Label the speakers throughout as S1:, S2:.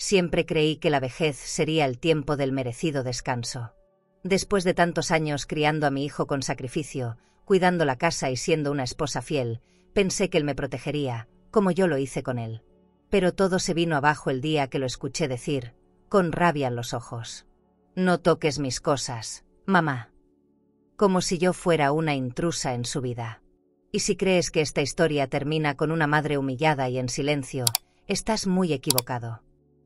S1: Siempre creí que la vejez sería el tiempo del merecido descanso. Después de tantos años criando a mi hijo con sacrificio, cuidando la casa y siendo una esposa fiel, pensé que él me protegería, como yo lo hice con él. Pero todo se vino abajo el día que lo escuché decir, con rabia en los ojos: «No toques mis cosas, mamá». Como si yo fuera una intrusa en su vida. Y si crees que esta historia termina con una madre humillada y en silencio, estás muy equivocado.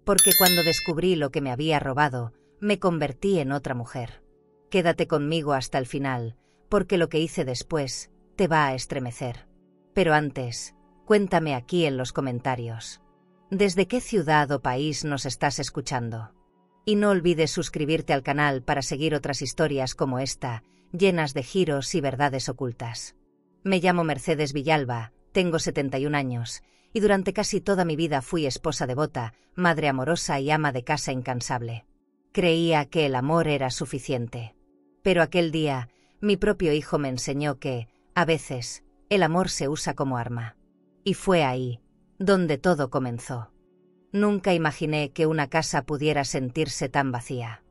S1: Porque cuando descubrí lo que me había robado, me convertí en otra mujer. Quédate conmigo hasta el final, porque lo que hice después te va a estremecer. Pero antes, cuéntame aquí en los comentarios. ¿Desde qué ciudad o país nos estás escuchando? Y no olvides suscribirte al canal para seguir otras historias como esta, llenas de giros y verdades ocultas. Me llamo Mercedes Villalba, tengo 71 años, y durante casi toda mi vida fui esposa devota, madre amorosa y ama de casa incansable. Creía que el amor era suficiente. Pero aquel día, mi propio hijo me enseñó que, a veces, el amor se usa como arma. Y fue ahí donde todo comenzó. Nunca imaginé que una casa pudiera sentirse tan vacía.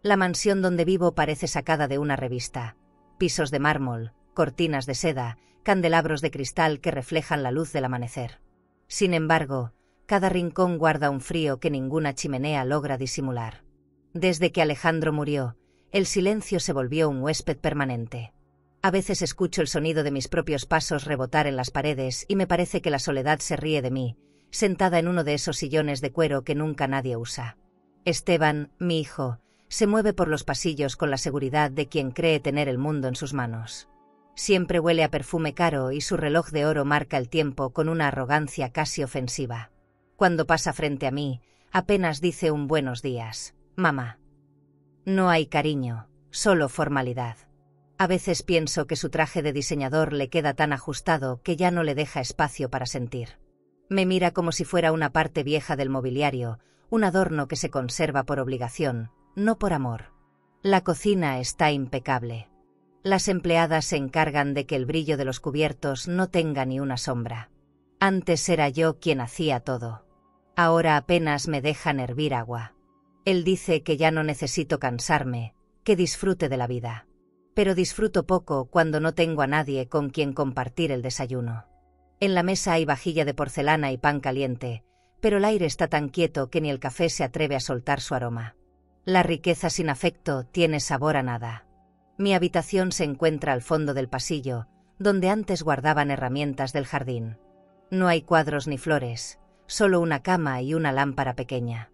S1: La mansión donde vivo parece sacada de una revista. Pisos de mármol, cortinas de seda, candelabros de cristal que reflejan la luz del amanecer. Sin embargo, cada rincón guarda un frío que ninguna chimenea logra disimular. Desde que Alejandro murió, el silencio se volvió un huésped permanente. A veces escucho el sonido de mis propios pasos rebotar en las paredes y me parece que la soledad se ríe de mí, sentada en uno de esos sillones de cuero que nunca nadie usa. Esteban, mi hijo, se mueve por los pasillos con la seguridad de quien cree tener el mundo en sus manos. Siempre huele a perfume caro y su reloj de oro marca el tiempo con una arrogancia casi ofensiva. Cuando pasa frente a mí, apenas dice un buenos días, mamá. No hay cariño, solo formalidad. A veces pienso que su traje de diseñador le queda tan ajustado que ya no le deja espacio para sentir. Me mira como si fuera una parte vieja del mobiliario, un adorno que se conserva por obligación, no por amor. La cocina está impecable. Las empleadas se encargan de que el brillo de los cubiertos no tenga ni una sombra. Antes era yo quien hacía todo. Ahora apenas me dejan hervir agua. Él dice que ya no necesito cansarme, que disfrute de la vida. Pero disfruto poco cuando no tengo a nadie con quien compartir el desayuno. En la mesa hay vajilla de porcelana y pan caliente, pero el aire está tan quieto que ni el café se atreve a soltar su aroma. La riqueza sin afecto tiene sabor a nada. Mi habitación se encuentra al fondo del pasillo, donde antes guardaban herramientas del jardín. No hay cuadros ni flores, solo una cama y una lámpara pequeña.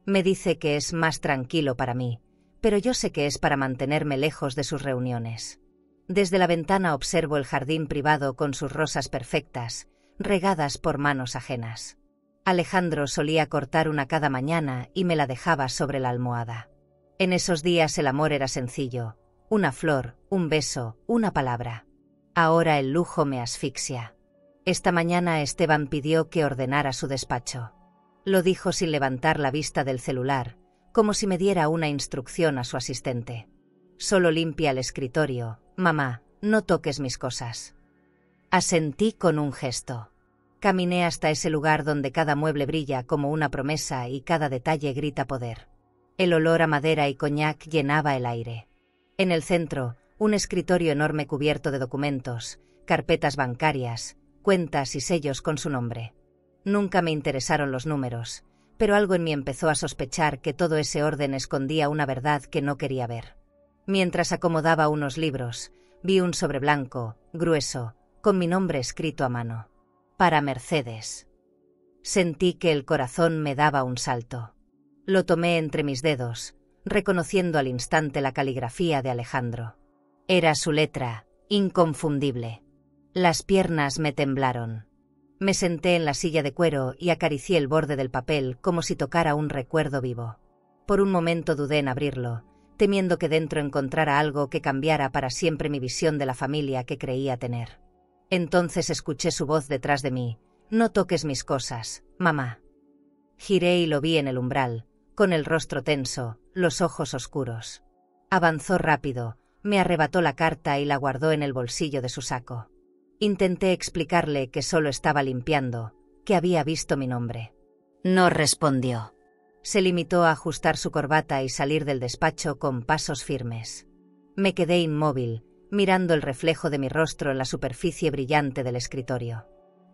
S1: Me dice que es más tranquilo para mí, pero yo sé que es para mantenerme lejos de sus reuniones. Desde la ventana observo el jardín privado con sus rosas perfectas, regadas por manos ajenas. Alejandro solía cortar una cada mañana y me la dejaba sobre la almohada. En esos días el amor era sencillo, una flor, un beso, una palabra. Ahora el lujo me asfixia. Esta mañana Esteban pidió que ordenara su despacho. Lo dijo sin levantar la vista del celular, como si me diera una instrucción a su asistente. Solo limpia el escritorio, mamá, no toques mis cosas. Asentí con un gesto. Caminé hasta ese lugar donde cada mueble brilla como una promesa y cada detalle grita poder. El olor a madera y coñac llenaba el aire. En el centro, un escritorio enorme cubierto de documentos, carpetas bancarias, cuentas y sellos con su nombre. Nunca me interesaron los números, pero algo en mí empezó a sospechar que todo ese orden escondía una verdad que no quería ver. Mientras acomodaba unos libros, vi un sobre blanco, grueso, con mi nombre escrito a mano. Para Mercedes. Sentí que el corazón me daba un salto. Lo tomé entre mis dedos, reconociendo al instante la caligrafía de Alejandro. Era su letra, inconfundible. Las piernas me temblaron. Me senté en la silla de cuero y acaricié el borde del papel como si tocara un recuerdo vivo. Por un momento dudé en abrirlo, temiendo que dentro encontrara algo que cambiara para siempre mi visión de la familia que creía tener. Entonces escuché su voz detrás de mí. No toques mis cosas, mamá. Giré y lo vi en el umbral, con el rostro tenso, los ojos oscuros. Avanzó rápido, me arrebató la carta y la guardó en el bolsillo de su saco. Intenté explicarle que solo estaba limpiando, que había visto mi nombre. No respondió. Se limitó a ajustar su corbata y salir del despacho con pasos firmes. Me quedé inmóvil, mirando el reflejo de mi rostro en la superficie brillante del escritorio.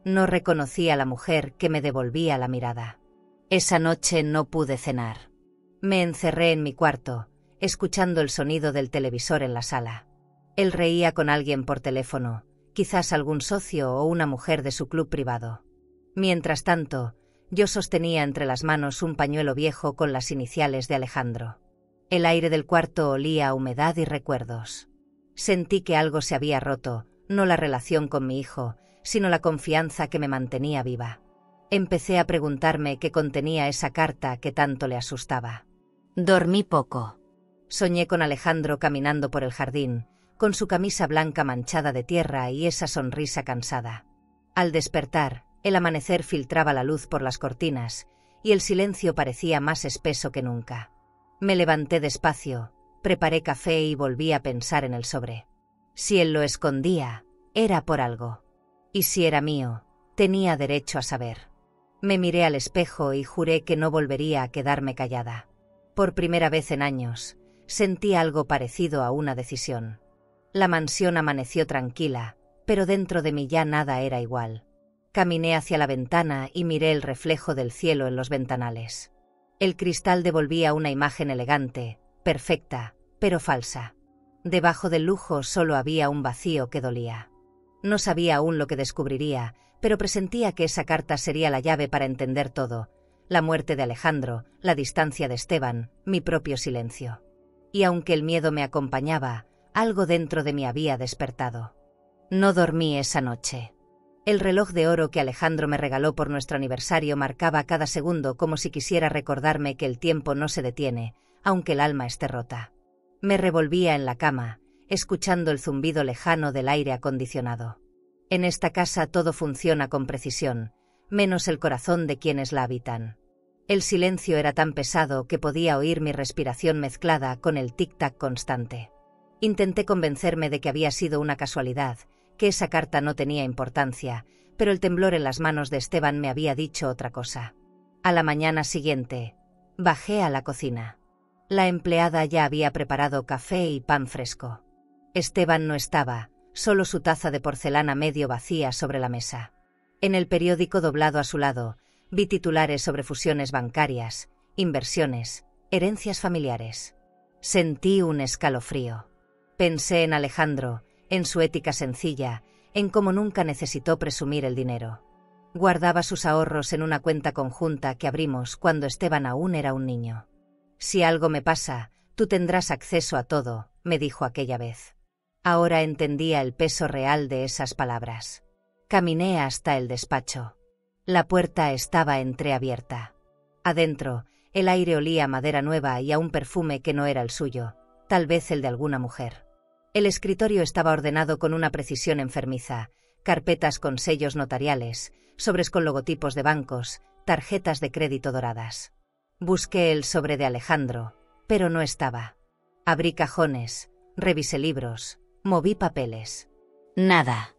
S1: No reconocí a la mujer que me devolvía la mirada. Esa noche no pude cenar. Me encerré en mi cuarto, escuchando el sonido del televisor en la sala. Él reía con alguien por teléfono, quizás algún socio o una mujer de su club privado. Mientras tanto, yo sostenía entre las manos un pañuelo viejo con las iniciales de Alejandro. El aire del cuarto olía a humedad y recuerdos. Sentí que algo se había roto, no la relación con mi hijo, sino la confianza que me mantenía viva. Empecé a preguntarme qué contenía esa carta que tanto le asustaba. Dormí poco. Soñé con Alejandro caminando por el jardín, con su camisa blanca manchada de tierra y esa sonrisa cansada. Al despertar, el amanecer filtraba la luz por las cortinas, y el silencio parecía más espeso que nunca. Me levanté despacio, preparé café y volví a pensar en el sobre. Si él lo escondía, era por algo. Y si era mío, tenía derecho a saber. Me miré al espejo y juré que no volvería a quedarme callada. Por primera vez en años, sentí algo parecido a una decisión. La mansión amaneció tranquila, pero dentro de mí ya nada era igual. Caminé hacia la ventana y miré el reflejo del cielo en los ventanales. El cristal devolvía una imagen elegante, perfecta, pero falsa. Debajo del lujo solo había un vacío que dolía. No sabía aún lo que descubriría, pero presentía que esa carta sería la llave para entender todo: la muerte de Alejandro, la distancia de Esteban, mi propio silencio. Y aunque el miedo me acompañaba, algo dentro de mí había despertado. No dormí esa noche. El reloj de oro que Alejandro me regaló por nuestro aniversario marcaba cada segundo como si quisiera recordarme que el tiempo no se detiene, aunque el alma esté rota. Me revolvía en la cama, escuchando el zumbido lejano del aire acondicionado. En esta casa todo funciona con precisión, menos el corazón de quienes la habitan. El silencio era tan pesado que podía oír mi respiración mezclada con el tic-tac constante. Intenté convencerme de que había sido una casualidad, que esa carta no tenía importancia, pero el temblor en las manos de Esteban me había dicho otra cosa. A la mañana siguiente, bajé a la cocina. La empleada ya había preparado café y pan fresco. Esteban no estaba, solo su taza de porcelana medio vacía sobre la mesa. En el periódico doblado a su lado, vi titulares sobre fusiones bancarias, inversiones, herencias familiares. Sentí un escalofrío. Pensé en Alejandro, en su ética sencilla, en cómo nunca necesitó presumir el dinero. Guardaba sus ahorros en una cuenta conjunta que abrimos cuando Esteban aún era un niño. Si algo me pasa, tú tendrás acceso a todo, me dijo aquella vez. Ahora entendía el peso real de esas palabras. Caminé hasta el despacho. La puerta estaba entreabierta. Adentro, el aire olía a madera nueva y a un perfume que no era el suyo, tal vez el de alguna mujer. El escritorio estaba ordenado con una precisión enfermiza: carpetas con sellos notariales, sobres con logotipos de bancos, tarjetas de crédito doradas. Busqué el sobre de Alejandro, pero no estaba. Abrí cajones, revisé libros, moví papeles. Nada.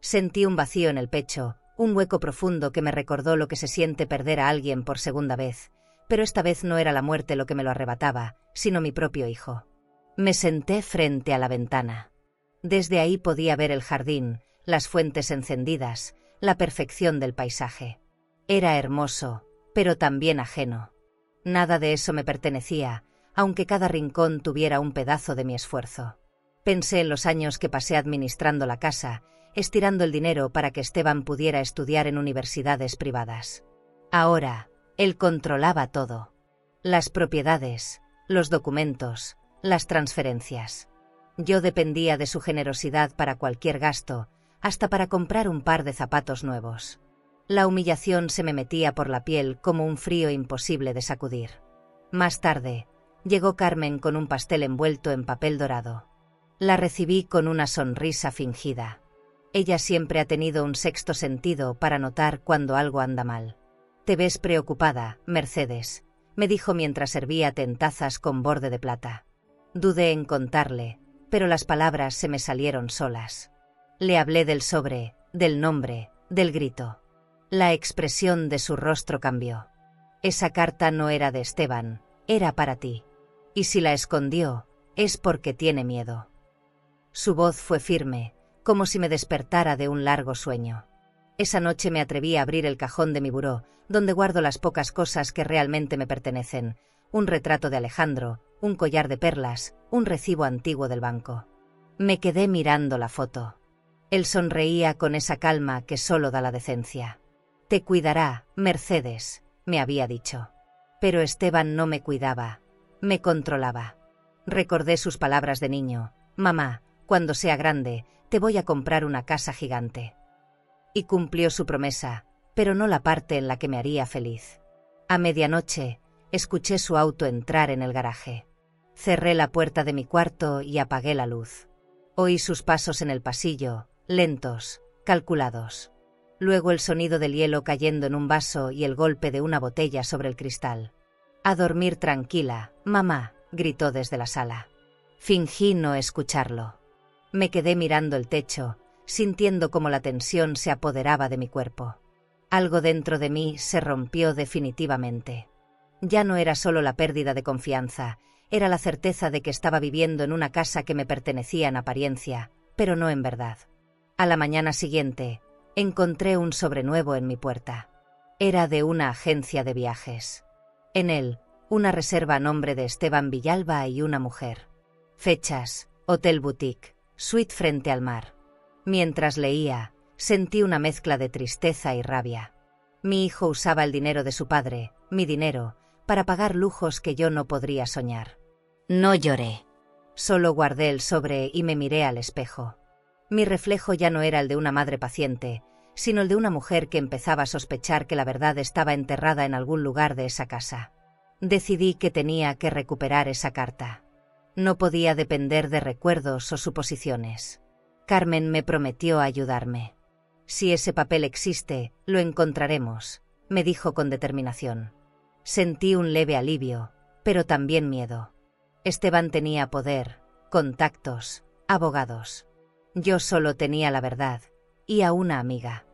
S1: Sentí un vacío en el pecho, un hueco profundo que me recordó lo que se siente perder a alguien por segunda vez, pero esta vez no era la muerte lo que me lo arrebataba, sino mi propio hijo. Me senté frente a la ventana. Desde ahí podía ver el jardín, las fuentes encendidas, la perfección del paisaje. Era hermoso, pero también ajeno. Nada de eso me pertenecía, aunque cada rincón tuviera un pedazo de mi esfuerzo. Pensé en los años que pasé administrando la casa, estirando el dinero para que Esteban pudiera estudiar en universidades privadas. Ahora, él controlaba todo. Las propiedades, los documentos, las transferencias. Yo dependía de su generosidad para cualquier gasto, hasta para comprar un par de zapatos nuevos. La humillación se me metía por la piel como un frío imposible de sacudir. Más tarde, llegó Carmen con un pastel envuelto en papel dorado. La recibí con una sonrisa fingida. Ella siempre ha tenido un sexto sentido para notar cuando algo anda mal. «Te ves preocupada, Mercedes», me dijo mientras servía té en tazas con borde de plata. Dudé en contarle, pero las palabras se me salieron solas. Le hablé del sobre, del nombre, del grito. La expresión de su rostro cambió. Esa carta no era de Esteban, era para ti. Y si la escondió, es porque tiene miedo. Su voz fue firme, como si me despertara de un largo sueño. Esa noche me atreví a abrir el cajón de mi buró, donde guardo las pocas cosas que realmente me pertenecen: un retrato de Alejandro, un collar de perlas, un recibo antiguo del banco. Me quedé mirando la foto. Él sonreía con esa calma que solo da la decencia. Te cuidará, Mercedes, me había dicho. Pero Esteban no me cuidaba, me controlaba. Recordé sus palabras de niño: mamá, cuando sea grande, te voy a comprar una casa gigante. Y cumplió su promesa, pero no la parte en la que me haría feliz. A medianoche, escuché su auto entrar en el garaje. Cerré la puerta de mi cuarto y apagué la luz. Oí sus pasos en el pasillo, lentos, calculados. Luego el sonido del hielo cayendo en un vaso y el golpe de una botella sobre el cristal. A dormir tranquila, mamá, gritó desde la sala. Fingí no escucharlo. Me quedé mirando el techo, sintiendo cómo la tensión se apoderaba de mi cuerpo. Algo dentro de mí se rompió definitivamente. Ya no era solo la pérdida de confianza, era la certeza de que estaba viviendo en una casa que me pertenecía en apariencia, pero no en verdad. A la mañana siguiente, encontré un sobre nuevo en mi puerta. Era de una agencia de viajes. En él, una reserva a nombre de Esteban Villalba y una mujer. Fechas: Hotel Boutique, suite frente al mar. Mientras leía, sentí una mezcla de tristeza y rabia. Mi hijo usaba el dinero de su padre, mi dinero, para pagar lujos que yo no podría soñar. No lloré. Solo guardé el sobre y me miré al espejo. Mi reflejo ya no era el de una madre paciente, sino el de una mujer que empezaba a sospechar que la verdad estaba enterrada en algún lugar de esa casa. Decidí que tenía que recuperar esa carta. No podía depender de recuerdos o suposiciones. Carmen me prometió ayudarme. Si ese papel existe, lo encontraremos, me dijo con determinación. Sentí un leve alivio, pero también miedo. Esteban tenía poder, contactos, abogados. Yo solo tenía la verdad, y a una amiga.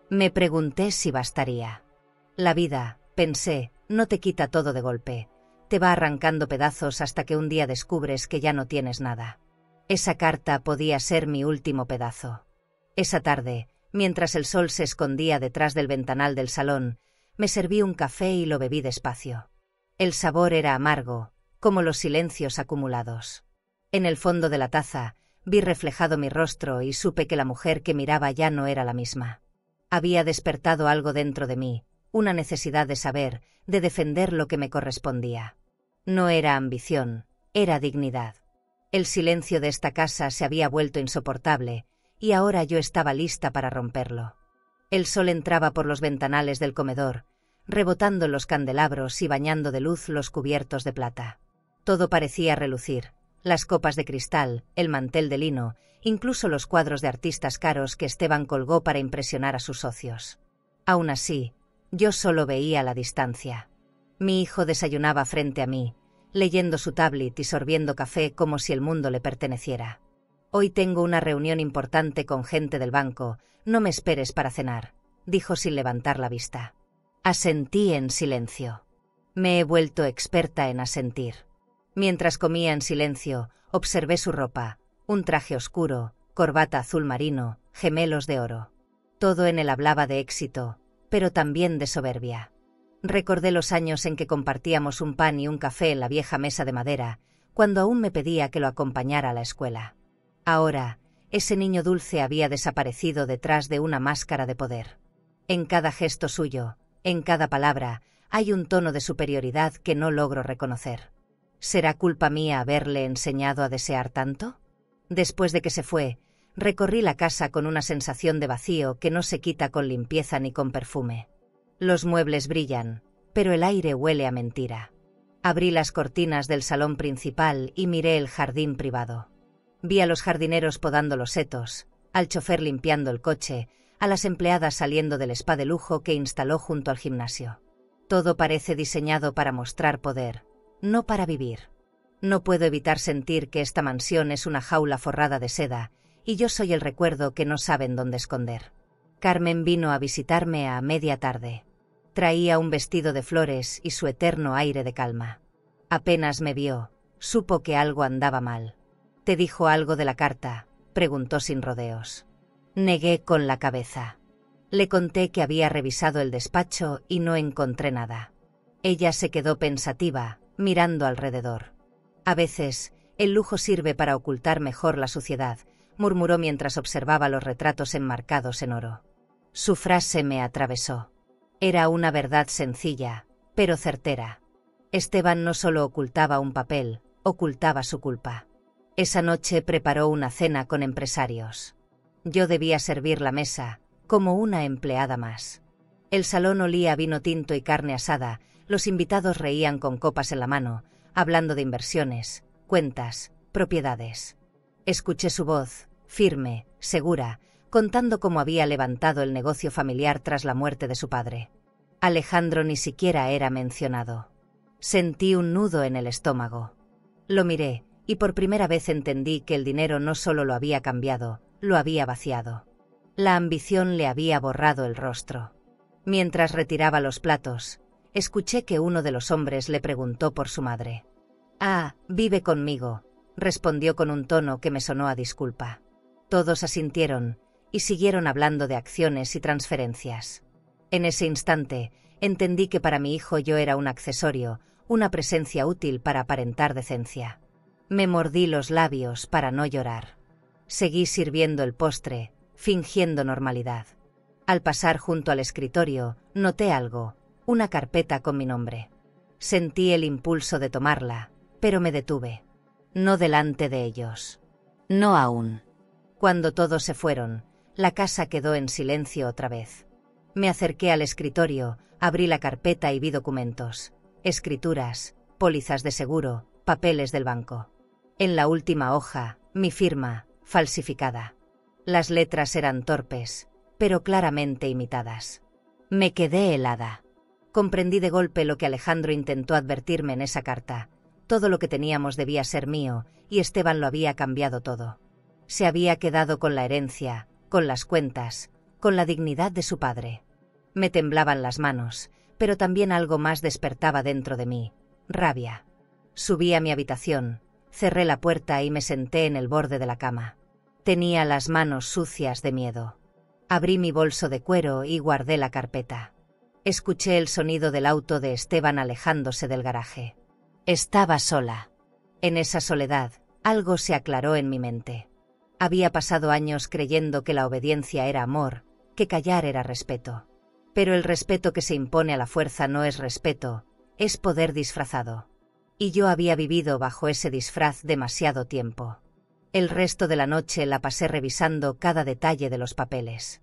S1: Me pregunté si bastaría. La vida, pensé, no te quita todo de golpe. Te va arrancando pedazos hasta que un día descubres que ya no tienes nada. Esa carta podía ser mi último pedazo. Esa tarde, mientras el sol se escondía detrás del ventanal del salón, me serví un café y lo bebí despacio. El sabor era amargo, como los silencios acumulados. En el fondo de la taza, vi reflejado mi rostro y supe que la mujer que miraba ya no era la misma. Había despertado algo dentro de mí, una necesidad de saber, de defender lo que me correspondía. No era ambición, era dignidad. El silencio de esta casa se había vuelto insoportable, y ahora yo estaba lista para romperlo. El sol entraba por los ventanales del comedor, rebotando en los candelabros y bañando de luz los cubiertos de plata. Todo parecía relucir: las copas de cristal, el mantel de lino, incluso los cuadros de artistas caros que Esteban colgó para impresionar a sus socios. Aún así, yo solo veía la distancia. Mi hijo desayunaba frente a mí, leyendo su tablet y sorbiendo café como si el mundo le perteneciera. Hoy tengo una reunión importante con gente del banco, no me esperes para cenar, dijo sin levantar la vista. Asentí en silencio. Me he vuelto experta en asentir. Mientras comía en silencio, observé su ropa: un traje oscuro, corbata azul marino, gemelos de oro. Todo en él hablaba de éxito, pero también de soberbia. Recordé los años en que compartíamos un pan y un café en la vieja mesa de madera, cuando aún me pedía que lo acompañara a la escuela. Ahora, ese niño dulce había desaparecido detrás de una máscara de poder. En cada gesto suyo, en cada palabra, hay un tono de superioridad que no logro reconocer. ¿Será culpa mía haberle enseñado a desear tanto? Después de que se fue, recorrí la casa con una sensación de vacío que no se quita con limpieza ni con perfume. Los muebles brillan, pero el aire huele a mentira. Abrí las cortinas del salón principal y miré el jardín privado. Vi a los jardineros podando los setos, al chofer limpiando el coche, a las empleadas saliendo del spa de lujo que instaló junto al gimnasio. Todo parece diseñado para mostrar poder, no para vivir. No puedo evitar sentir que esta mansión es una jaula forrada de seda, y yo soy el recuerdo que no saben dónde esconder. Carmen vino a visitarme a media tarde. Traía un vestido de flores y su eterno aire de calma. Apenas me vio, supo que algo andaba mal. ¿Te dijo algo de la carta?, preguntó sin rodeos. Negué con la cabeza. Le conté que había revisado el despacho y no encontré nada. Ella se quedó pensativa, mirando alrededor. A veces, el lujo sirve para ocultar mejor la suciedad, murmuró mientras observaba los retratos enmarcados en oro. Su frase me atravesó. Era una verdad sencilla, pero certera. Esteban no solo ocultaba un papel, ocultaba su culpa. Esa noche preparó una cena con empresarios. Yo debía servir la mesa, como una empleada más. El salón olía a vino tinto y carne asada, los invitados reían con copas en la mano, hablando de inversiones, cuentas, propiedades. Escuché su voz, firme, segura, contando cómo había levantado el negocio familiar tras la muerte de su padre. Alejandro ni siquiera era mencionado. Sentí un nudo en el estómago. Lo miré, y por primera vez entendí que el dinero no solo lo había cambiado, lo había vaciado. La ambición le había borrado el rostro. Mientras retiraba los platos, escuché que uno de los hombres le preguntó por su madre. «Ah, vive conmigo», respondió con un tono que me sonó a disculpa. Todos asintieron, y siguieron hablando de acciones y transferencias. En ese instante, entendí que para mi hijo yo era un accesorio, una presencia útil para aparentar decencia. Me mordí los labios para no llorar. Seguí sirviendo el postre, fingiendo normalidad. Al pasar junto al escritorio, noté algo, una carpeta con mi nombre. Sentí el impulso de tomarla, pero me detuve. No delante de ellos. No aún. Cuando todos se fueron, la casa quedó en silencio otra vez. Me acerqué al escritorio, abrí la carpeta y vi documentos, escrituras, pólizas de seguro, papeles del banco. En la última hoja, mi firma, falsificada. Las letras eran torpes, pero claramente imitadas. Me quedé helada. Comprendí de golpe lo que Alejandro intentó advertirme en esa carta. Todo lo que teníamos debía ser mío, y Esteban lo había cambiado todo. Se había quedado con la herencia, con las cuentas, con la dignidad de su padre. Me temblaban las manos, pero también algo más despertaba dentro de mí, rabia. Subí a mi habitación, cerré la puerta y me senté en el borde de la cama. Tenía las manos sucias de miedo. Abrí mi bolso de cuero y guardé la carpeta. Escuché el sonido del auto de Esteban alejándose del garaje. Estaba sola. En esa soledad, algo se aclaró en mi mente. Había pasado años creyendo que la obediencia era amor, que callar era respeto. Pero el respeto que se impone a la fuerza no es respeto, es poder disfrazado. Y yo había vivido bajo ese disfraz demasiado tiempo. El resto de la noche la pasé revisando cada detalle de los papeles.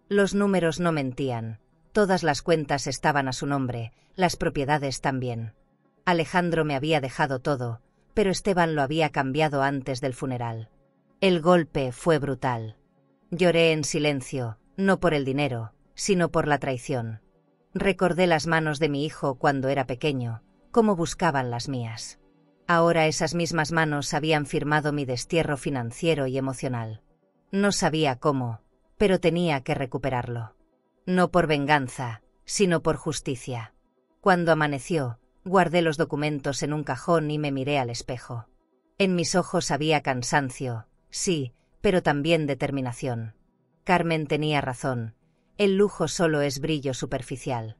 S1: Los números no mentían, todas las cuentas estaban a su nombre, las propiedades también. Alejandro me había dejado todo, pero Esteban lo había cambiado antes del funeral. El golpe fue brutal. Lloré en silencio, no por el dinero, sino por la traición. Recordé las manos de mi hijo cuando era pequeño, cómo buscaban las mías. Ahora esas mismas manos habían firmado mi destierro financiero y emocional. No sabía cómo, pero tenía que recuperarlo. No por venganza, sino por justicia. Cuando amaneció, guardé los documentos en un cajón y me miré al espejo. En mis ojos había cansancio, sí, pero también determinación. Carmen tenía razón, el lujo solo es brillo superficial.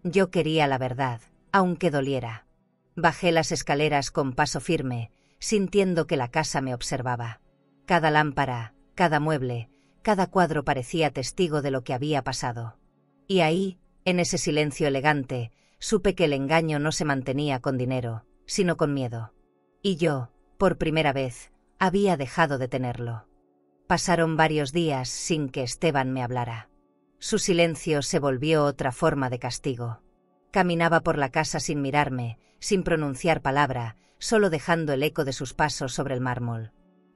S1: Yo quería la verdad, aunque doliera. Bajé las escaleras con paso firme, sintiendo que la casa me observaba. Cada lámpara, cada mueble, cada cuadro parecía testigo de lo que había pasado. Y ahí, en ese silencio elegante, supe que el engaño no se mantenía con dinero, sino con miedo. Y yo, por primera vez, había dejado de tenerlo. Pasaron varios días sin que Esteban me hablara. Su silencio se volvió otra forma de castigo. Caminaba por la casa sin mirarme, sin pronunciar palabra, solo dejando el eco de sus pasos sobre el mármol.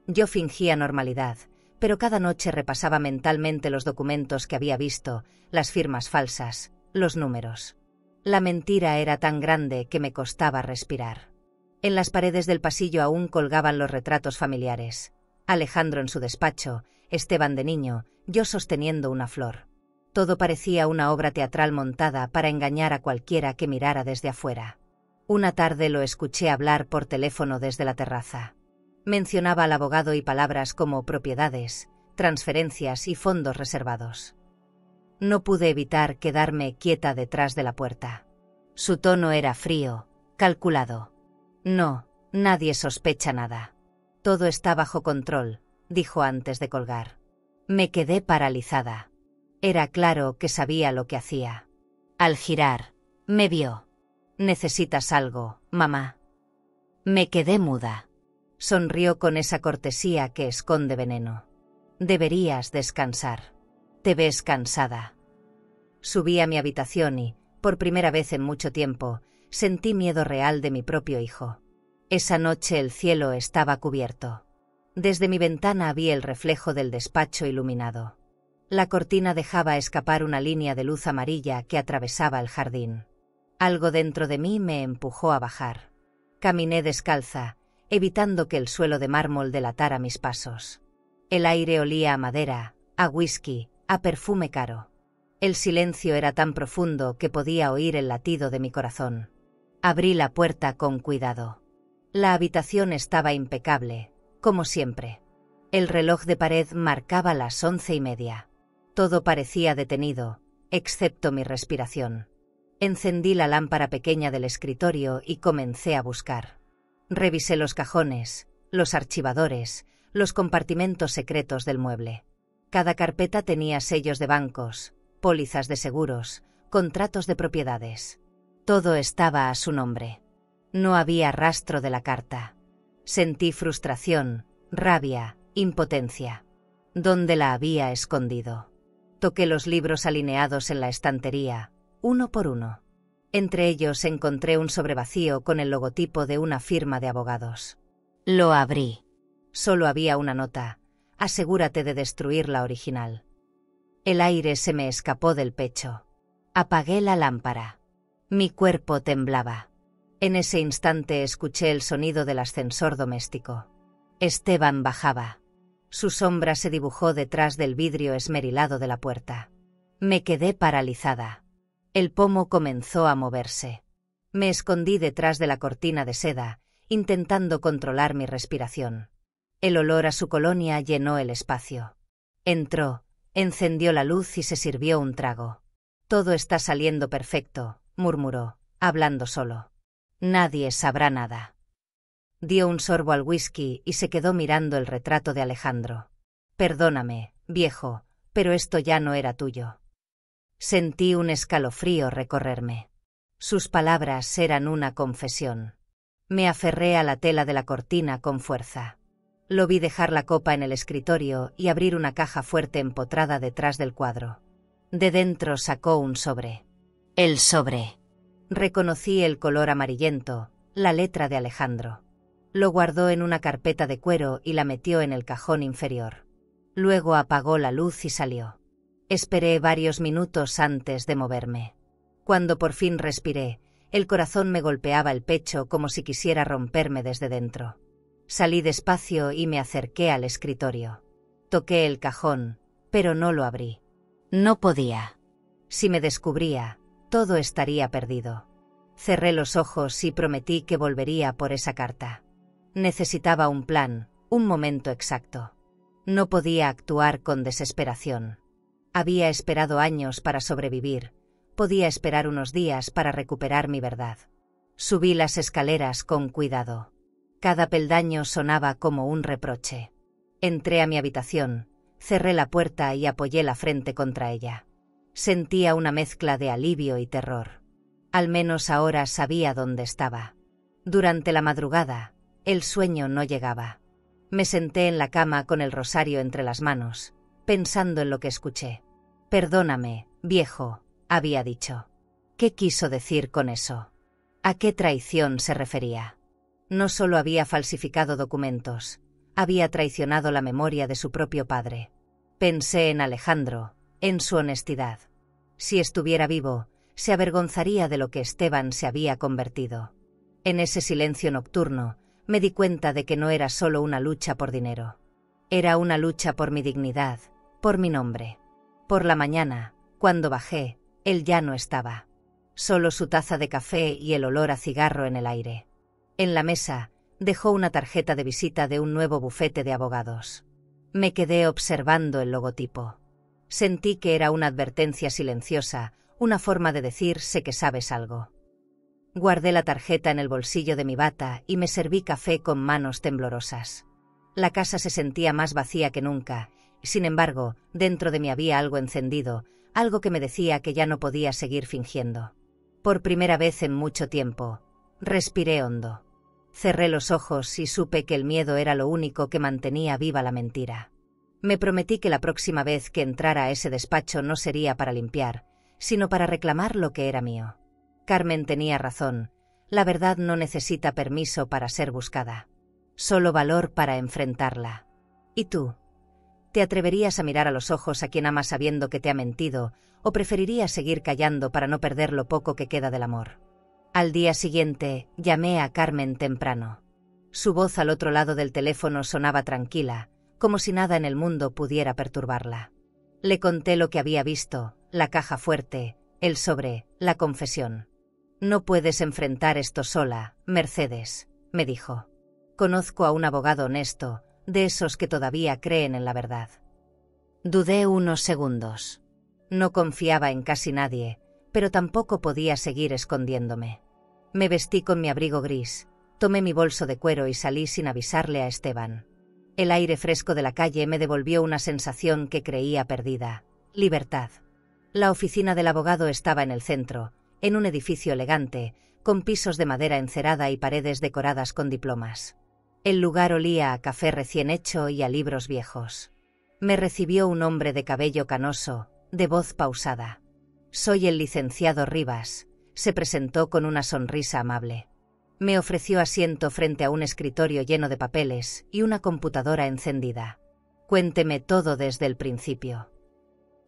S1: Yo fingía normalidad, pero cada noche repasaba mentalmente los documentos que había visto, las firmas falsas, los números. La mentira era tan grande que me costaba respirar. En las paredes del pasillo aún colgaban los retratos familiares. Alejandro en su despacho, Esteban de niño, yo sosteniendo una flor. Todo parecía una obra teatral montada para engañar a cualquiera que mirara desde afuera. Una tarde lo escuché hablar por teléfono desde la terraza. Mencionaba al abogado y palabras como propiedades, transferencias y fondos reservados. No pude evitar quedarme quieta detrás de la puerta. Su tono era frío, calculado. No, nadie sospecha nada. Todo está bajo control, dijo antes de colgar. Me quedé paralizada. Era claro que sabía lo que hacía. Al girar, me vio. ¿Necesitas algo, mamá? Me quedé muda. Sonrió con esa cortesía que esconde veneno. Deberías descansar. Te ves cansada. Subí a mi habitación y, por primera vez en mucho tiempo, sentí miedo real de mi propio hijo. Esa noche el cielo estaba cubierto. Desde mi ventana vi el reflejo del despacho iluminado. La cortina dejaba escapar una línea de luz amarilla que atravesaba el jardín. Algo dentro de mí me empujó a bajar. Caminé descalza, evitando que el suelo de mármol delatara mis pasos. El aire olía a madera, a whisky, a perfume caro. El silencio era tan profundo que podía oír el latido de mi corazón. Abrí la puerta con cuidado. La habitación estaba impecable, como siempre. El reloj de pared marcaba las 11:30. Todo parecía detenido, excepto mi respiración. Encendí la lámpara pequeña del escritorio y comencé a buscar. Revisé los cajones, los archivadores, los compartimentos secretos del mueble. Cada carpeta tenía sellos de bancos, pólizas de seguros, contratos de propiedades. Todo estaba a su nombre. No había rastro de la carta. Sentí frustración, rabia, impotencia. ¿Dónde la había escondido? Toqué los libros alineados en la estantería, uno por uno. Entre ellos encontré un sobre vacío con el logotipo de una firma de abogados. Lo abrí. Solo había una nota: asegúrate de destruir la original. El aire se me escapó del pecho. Apagué la lámpara. Mi cuerpo temblaba. En ese instante escuché el sonido del ascensor doméstico. Esteban bajaba. Su sombra se dibujó detrás del vidrio esmerilado de la puerta. Me quedé paralizada. El pomo comenzó a moverse. Me escondí detrás de la cortina de seda, intentando controlar mi respiración. El olor a su colonia llenó el espacio. Entró, encendió la luz y se sirvió un trago. Todo está saliendo perfecto, murmuró, hablando solo. Nadie sabrá nada. Dio un sorbo al whisky y se quedó mirando el retrato de Alejandro. Perdóname, viejo, pero esto ya no era tuyo. Sentí un escalofrío recorrerme. Sus palabras eran una confesión. Me aferré a la tela de la cortina con fuerza. Lo vi dejar la copa en el escritorio y abrir una caja fuerte empotrada detrás del cuadro. De dentro sacó un sobre. El sobre. Reconocí el color amarillento, la letra de Alejandro. Lo guardó en una carpeta de cuero y la metió en el cajón inferior. Luego apagó la luz y salió. Esperé varios minutos antes de moverme. Cuando por fin respiré, el corazón me golpeaba el pecho como si quisiera romperme desde dentro. Salí despacio y me acerqué al escritorio. Toqué el cajón, pero no lo abrí. No podía. Si me descubría, todo estaría perdido. Cerré los ojos y prometí que volvería por esa carta. Necesitaba un plan, un momento exacto. No podía actuar con desesperación. Había esperado años para sobrevivir. Podía esperar unos días para recuperar mi verdad. Subí las escaleras con cuidado. Cada peldaño sonaba como un reproche. Entré a mi habitación, cerré la puerta y apoyé la frente contra ella. Sentía una mezcla de alivio y terror. Al menos ahora sabía dónde estaba. Durante la madrugada, el sueño no llegaba. Me senté en la cama con el rosario entre las manos, pensando en lo que escuché. Perdóname, viejo, había dicho. ¿Qué quiso decir con eso? ¿A qué traición se refería? No solo había falsificado documentos, había traicionado la memoria de su propio padre. Pensé en Alejandro, en su honestidad. Si estuviera vivo, se avergonzaría de lo que Esteban se había convertido. En ese silencio nocturno, me di cuenta de que no era solo una lucha por dinero. Era una lucha por mi dignidad, por mi nombre. Por la mañana, Cuando bajé, él ya no estaba. Solo su taza de café y el olor a cigarro en el aire. En la mesa, dejó una tarjeta de visita de un nuevo bufete de abogados. Me quedé observando el logotipo. Sentí que era una advertencia silenciosa, una forma de decir sé que sabes algo. Guardé la tarjeta en el bolsillo de mi bata y me serví café con manos temblorosas. La casa se sentía más vacía que nunca, sin embargo, dentro de mí había algo encendido, algo que me decía que ya no podía seguir fingiendo. Por primera vez en mucho tiempo, respiré hondo. Cerré los ojos y supe que el miedo era lo único que mantenía viva la mentira. Me prometí que la próxima vez que entrara a ese despacho no sería para limpiar, sino para reclamar lo que era mío. Carmen tenía razón, la verdad no necesita permiso para ser buscada. Solo valor para enfrentarla. ¿Y tú? ¿Te atreverías a mirar a los ojos a quien amas sabiendo que te ha mentido, o preferirías seguir callando para no perder lo poco que queda del amor? Al día siguiente, llamé a Carmen temprano. Su voz al otro lado del teléfono sonaba tranquila, como si nada en el mundo pudiera perturbarla. Le conté lo que había visto, la caja fuerte, el sobre, la confesión. No puedes enfrentar esto sola, Mercedes, me dijo. Conozco a un abogado honesto, de esos que todavía creen en la verdad. Dudé unos segundos. No confiaba en casi nadie, pero tampoco podía seguir escondiéndome. Me vestí con mi abrigo gris, tomé mi bolso de cuero y salí sin avisarle a Esteban. El aire fresco de la calle me devolvió una sensación que creía perdida: libertad. La oficina del abogado estaba en el centro, en un edificio elegante, con pisos de madera encerada y paredes decoradas con diplomas. El lugar olía a café recién hecho y a libros viejos. Me recibió un hombre de cabello canoso, de voz pausada. Soy el licenciado Rivas, se presentó con una sonrisa amable. Me ofreció asiento frente a un escritorio lleno de papeles y una computadora encendida. Cuénteme todo desde el principio.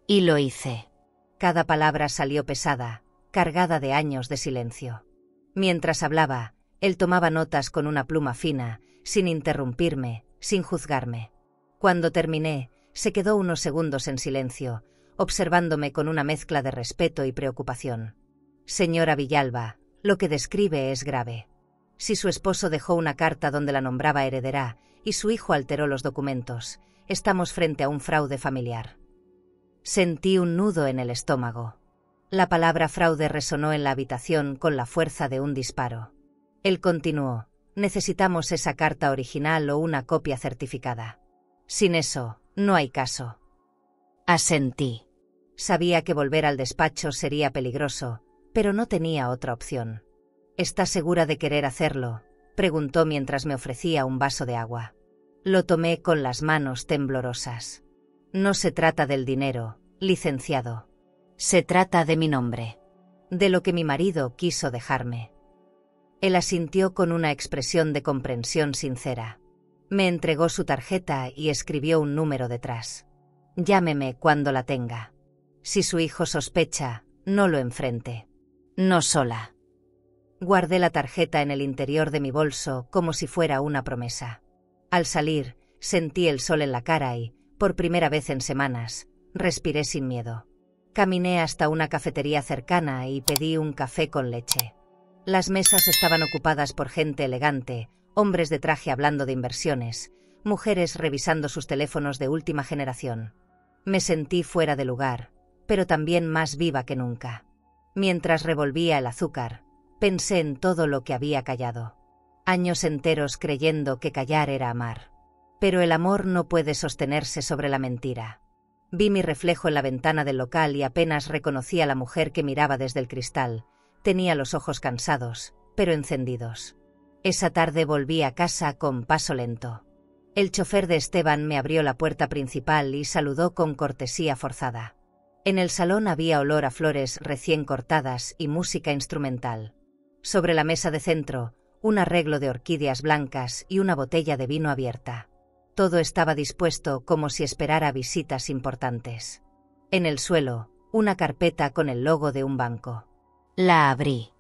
S1: Y lo hice. Cada palabra salió pesada, cargada de años de silencio. Mientras hablaba, él tomaba notas con una pluma fina, sin interrumpirme, sin juzgarme. Cuando terminé, se quedó unos segundos en silencio, observándome con una mezcla de respeto y preocupación. Señora Villalba, lo que describe es grave. Si su esposo dejó una carta donde la nombraba heredera y su hijo alteró los documentos, estamos frente a un fraude familiar. Sentí un nudo en el estómago. La palabra fraude resonó en la habitación con la fuerza de un disparo. Él continuó: necesitamos esa carta original o una copia certificada. Sin eso, no hay caso. Asentí. Sabía que volver al despacho sería peligroso, pero no tenía otra opción. ¿Está segura de querer hacerlo?, preguntó mientras me ofrecía un vaso de agua. Lo tomé con las manos temblorosas. No se trata del dinero, licenciado. Se trata de mi nombre. De lo que mi marido quiso dejarme. Él asintió con una expresión de comprensión sincera. Me entregó su tarjeta y escribió un número detrás. Llámeme cuando la tenga. Si su hijo sospecha, no lo enfrente. No sola. Guardé la tarjeta en el interior de mi bolso como si fuera una promesa. Al salir, sentí el sol en la cara y, por primera vez en semanas, respiré sin miedo. Caminé hasta una cafetería cercana y pedí un café con leche. Las mesas estaban ocupadas por gente elegante, hombres de traje hablando de inversiones, mujeres revisando sus teléfonos de última generación. Me sentí fuera de lugar, pero también más viva que nunca. Mientras revolvía el azúcar, pensé en todo lo que había callado. Años enteros creyendo que callar era amar. Pero el amor no puede sostenerse sobre la mentira. Vi mi reflejo en la ventana del local y apenas reconocí a la mujer que miraba desde el cristal. Tenía los ojos cansados, pero encendidos. Esa tarde volví a casa con paso lento. El chofer de Esteban me abrió la puerta principal y saludó con cortesía forzada. En el salón había olor a flores recién cortadas y música instrumental. Sobre la mesa de centro, un arreglo de orquídeas blancas y una botella de vino abierta. Todo estaba dispuesto como si esperara visitas importantes. En el suelo, una carpeta con el logo de un banco. La abrí.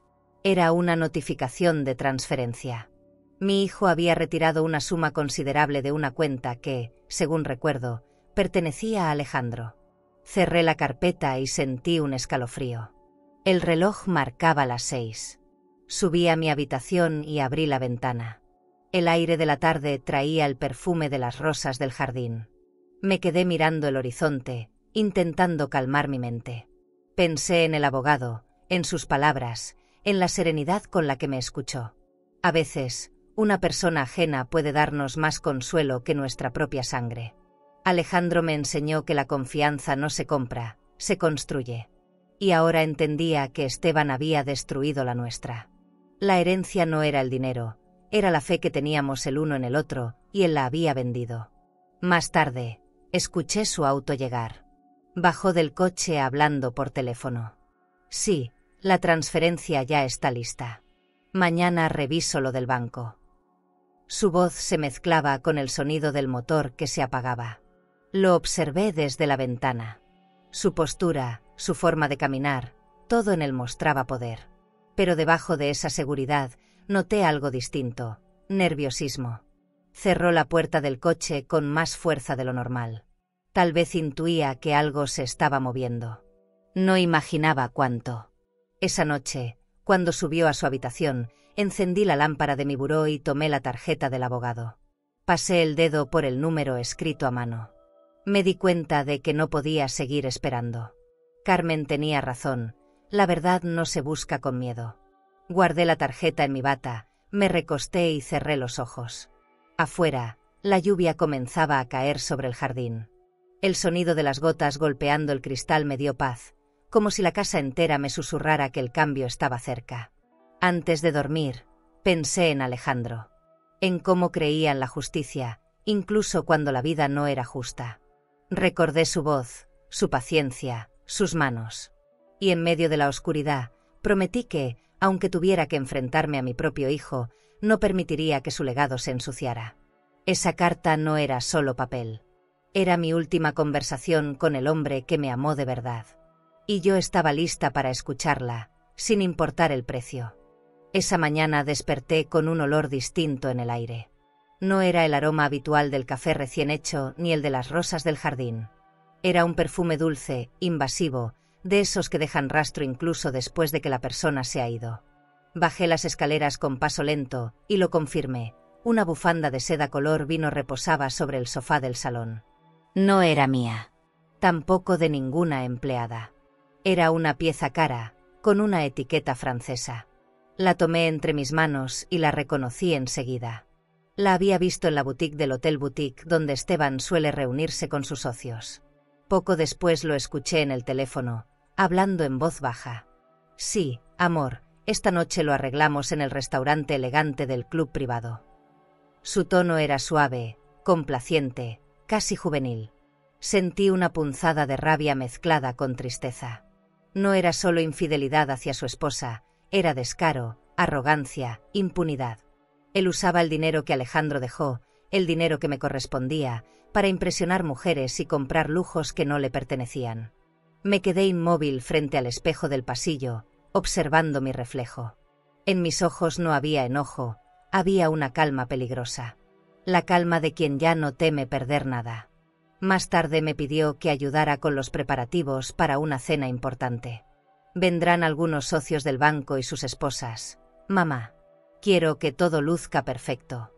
S1: Era una notificación de transferencia. Mi hijo había retirado una suma considerable de una cuenta que, según recuerdo, pertenecía a Alejandro. Cerré la carpeta y sentí un escalofrío. El reloj marcaba las 6. Subí a mi habitación y abrí la ventana. El aire de la tarde traía el perfume de las rosas del jardín. Me quedé mirando el horizonte, intentando calmar mi mente. Pensé en el abogado, en sus palabras, en la serenidad con la que me escuchó. A veces, una persona ajena puede darnos más consuelo que nuestra propia sangre. Alejandro me enseñó que la confianza no se compra, se construye. Y ahora entendía que Esteban había destruido la nuestra. La herencia no era el dinero, era la fe que teníamos el uno en el otro, y él la había vendido. Más tarde, escuché su auto llegar. Bajó del coche hablando por teléfono. Sí, la transferencia ya está lista. Mañana reviso lo del banco. Su voz se mezclaba con el sonido del motor que se apagaba. Lo observé desde la ventana. Su postura, su forma de caminar, todo en él mostraba poder. Pero debajo de esa seguridad noté algo distinto, nerviosismo. Cerró la puerta del coche con más fuerza de lo normal. Tal vez intuía que algo se estaba moviendo. No imaginaba cuánto. Esa noche, cuando subió a su habitación, encendí la lámpara de mi buró y tomé la tarjeta del abogado. Pasé el dedo por el número escrito a mano. Me di cuenta de que no podía seguir esperando. Carmen tenía razón, la verdad no se busca con miedo. Guardé la tarjeta en mi bata, me recosté y cerré los ojos. Afuera, la lluvia comenzaba a caer sobre el jardín. El sonido de las gotas golpeando el cristal me dio paz, como si la casa entera me susurrara que el cambio estaba cerca. Antes de dormir, pensé en Alejandro, en cómo creía en la justicia, incluso cuando la vida no era justa. Recordé su voz, su paciencia, sus manos. Y en medio de la oscuridad, prometí que, aunque tuviera que enfrentarme a mi propio hijo, no permitiría que su legado se ensuciara. Esa carta no era solo papel. Era mi última conversación con el hombre que me amó de verdad. Y yo estaba lista para escucharla, sin importar el precio. Esa mañana desperté con un olor distinto en el aire. No era el aroma habitual del café recién hecho ni el de las rosas del jardín. Era un perfume dulce, invasivo, de esos que dejan rastro incluso después de que la persona se ha ido. Bajé las escaleras con paso lento, y lo confirmé. Una bufanda de seda color vino reposaba sobre el sofá del salón. No era mía. Tampoco de ninguna empleada. Era una pieza cara, con una etiqueta francesa. La tomé entre mis manos y la reconocí enseguida. La había visto en la boutique del Hotel Boutique donde Esteban suele reunirse con sus socios. Poco después lo escuché en el teléfono, hablando en voz baja. Sí, amor, esta noche lo arreglamos en el restaurante elegante del club privado. Su tono era suave, complaciente, casi juvenil. Sentí una punzada de rabia mezclada con tristeza. No era solo infidelidad hacia su esposa, era descaro, arrogancia, impunidad. Él usaba el dinero que Alejandro dejó, el dinero que me correspondía, para impresionar mujeres y comprar lujos que no le pertenecían. Me quedé inmóvil frente al espejo del pasillo, observando mi reflejo. En mis ojos no había enojo, había una calma peligrosa. La calma de quien ya no teme perder nada. Más tarde me pidió que ayudara con los preparativos para una cena importante. Vendrán algunos socios del banco y sus esposas. Mamá, quiero que todo luzca perfecto.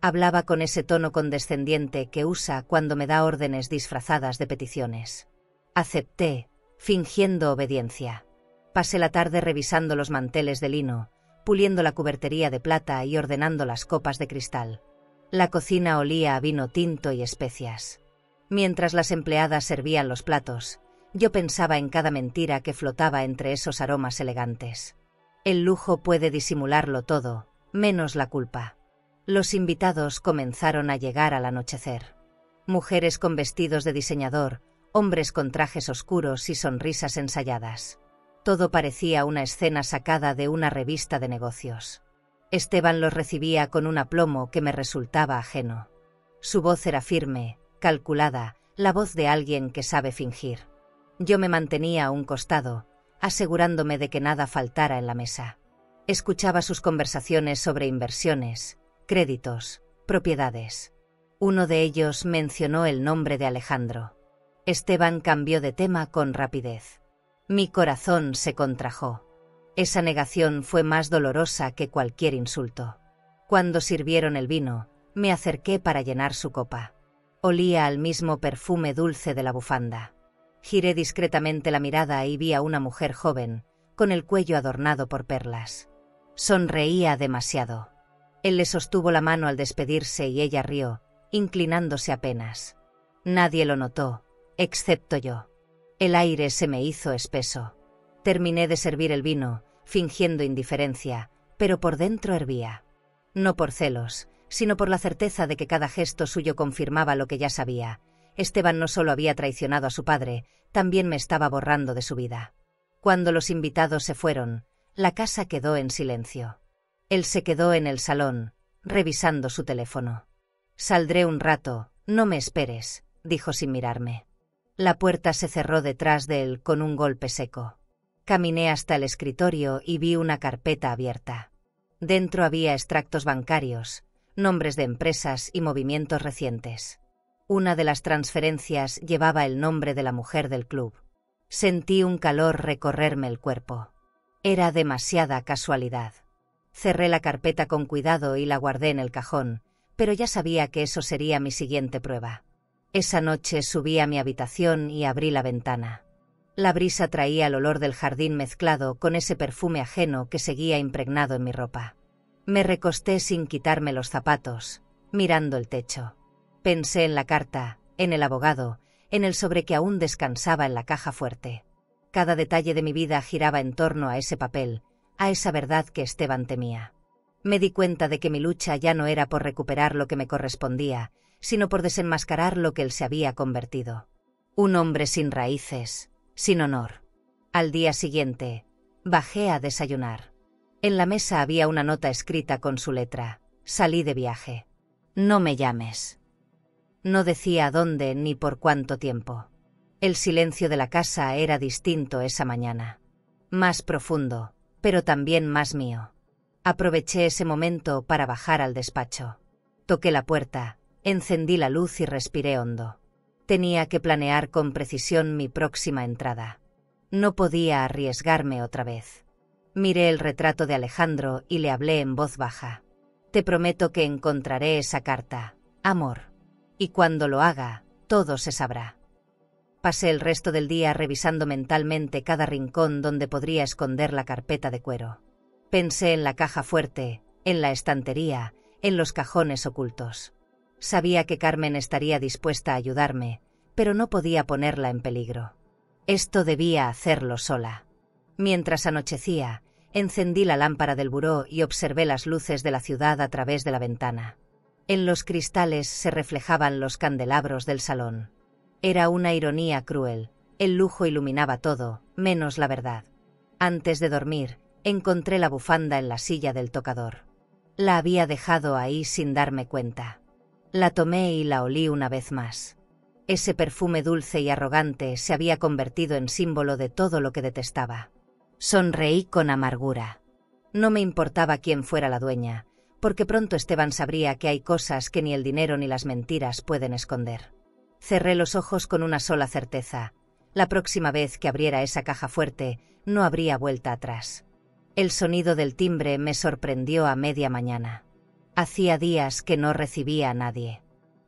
S1: Hablaba con ese tono condescendiente que usa cuando me da órdenes disfrazadas de peticiones. Acepté, fingiendo obediencia. Pasé la tarde revisando los manteles de lino, puliendo la cubertería de plata y ordenando las copas de cristal. La cocina olía a vino tinto y especias. Mientras las empleadas servían los platos, yo pensaba en cada mentira que flotaba entre esos aromas elegantes. El lujo puede disimularlo todo, menos la culpa. Los invitados comenzaron a llegar al anochecer. Mujeres con vestidos de diseñador, hombres con trajes oscuros y sonrisas ensayadas. Todo parecía una escena sacada de una revista de negocios. Esteban los recibía con un aplomo que me resultaba ajeno. Su voz era firme, calculada, la voz de alguien que sabe fingir. Yo me mantenía a un costado, asegurándome de que nada faltara en la mesa. Escuchaba sus conversaciones sobre inversiones, créditos, propiedades. Uno de ellos mencionó el nombre de Alejandro. Esteban cambió de tema con rapidez. Mi corazón se contrajo. Esa negación fue más dolorosa que cualquier insulto. Cuando sirvieron el vino, me acerqué para llenar su copa. Olía al mismo perfume dulce de la bufanda. Giré discretamente la mirada y vi a una mujer joven, con el cuello adornado por perlas. Sonreía demasiado. Él le sostuvo la mano al despedirse y ella rió, inclinándose apenas. Nadie lo notó, excepto yo. El aire se me hizo espeso. Terminé de servir el vino, fingiendo indiferencia, pero por dentro hervía. No por celos, sino por la certeza de que cada gesto suyo confirmaba lo que ya sabía. Esteban no solo había traicionado a su padre, también me estaba borrando de su vida. Cuando los invitados se fueron, la casa quedó en silencio. Él se quedó en el salón, revisando su teléfono. Saldré un rato, no me esperes, dijo sin mirarme. La puerta se cerró detrás de él con un golpe seco. Caminé hasta el escritorio y vi una carpeta abierta. Dentro había extractos bancarios, nombres de empresas y movimientos recientes. Una de las transferencias llevaba el nombre de la mujer del club. Sentí un calor recorrerme el cuerpo. Era demasiada casualidad. Cerré la carpeta con cuidado y la guardé en el cajón, pero ya sabía que eso sería mi siguiente prueba. Esa noche subí a mi habitación y abrí la ventana. La brisa traía el olor del jardín mezclado con ese perfume ajeno que seguía impregnado en mi ropa. Me recosté sin quitarme los zapatos, mirando el techo. Pensé en la carta, en el abogado, en el sobre que aún descansaba en la caja fuerte. Cada detalle de mi vida giraba en torno a ese papel, a esa verdad que Esteban temía. Me di cuenta de que mi lucha ya no era por recuperar lo que me correspondía, sino por desenmascarar lo que él se había convertido. Un hombre sin raíces, sin honor. Al día siguiente, bajé a desayunar. En la mesa había una nota escrita con su letra. Salí de viaje. No me llames. No decía a dónde ni por cuánto tiempo. El silencio de la casa era distinto esa mañana. Más profundo, pero también más mío. Aproveché ese momento para bajar al despacho. Toqué la puerta, encendí la luz y respiré hondo. Tenía que planear con precisión mi próxima entrada. No podía arriesgarme otra vez. Miré el retrato de Alejandro y le hablé en voz baja. Te prometo que encontraré esa carta, amor. Y cuando lo haga, todo se sabrá. Pasé el resto del día revisando mentalmente cada rincón donde podría esconder la carpeta de cuero. Pensé en la caja fuerte, en la estantería, en los cajones ocultos. Sabía que Carmen estaría dispuesta a ayudarme, pero no podía ponerla en peligro. Esto debía hacerlo sola. Mientras anochecía, encendí la lámpara del buró y observé las luces de la ciudad a través de la ventana. En los cristales se reflejaban los candelabros del salón. Era una ironía cruel. El lujo iluminaba todo, menos la verdad. Antes de dormir, encontré la bufanda en la silla del tocador. La había dejado ahí sin darme cuenta. La tomé y la olí una vez más. Ese perfume dulce y arrogante se había convertido en símbolo de todo lo que detestaba. Sonreí con amargura. No me importaba quién fuera la dueña, porque pronto Esteban sabría que hay cosas que ni el dinero ni las mentiras pueden esconder. Cerré los ojos con una sola certeza. La próxima vez que abriera esa caja fuerte, no habría vuelta atrás. El sonido del timbre me sorprendió a media mañana. Hacía días que no recibía a nadie.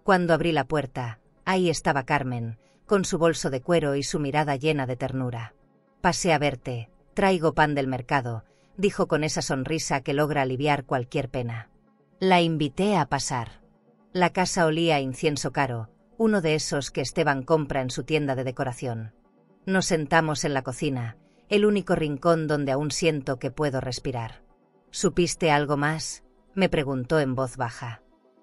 S1: Cuando abrí la puerta, ahí estaba Carmen, con su bolso de cuero y su mirada llena de ternura. Pasé a verte, traigo pan del mercado, dijo con esa sonrisa que logra aliviar cualquier pena. La invité a pasar. La casa olía a incienso caro, uno de esos que Esteban compra en su tienda de decoración. Nos sentamos en la cocina, el único rincón donde aún siento que puedo respirar. ¿Supiste algo más?, me preguntó en voz baja.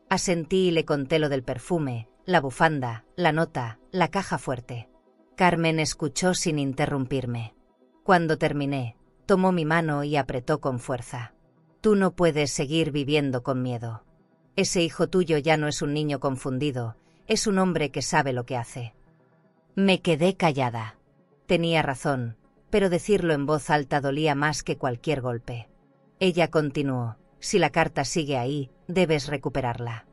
S1: Asentí y le conté lo del perfume, la bufanda, la nota, la caja fuerte. Carmen escuchó sin interrumpirme. Cuando terminé, tomó mi mano y apretó con fuerza. Tú no puedes seguir viviendo con miedo. Ese hijo tuyo ya no es un niño confundido, es un hombre que sabe lo que hace. Me quedé callada. Tenía razón, pero decirlo en voz alta dolía más que cualquier golpe. Ella continuó, si la carta sigue ahí, debes recuperarla.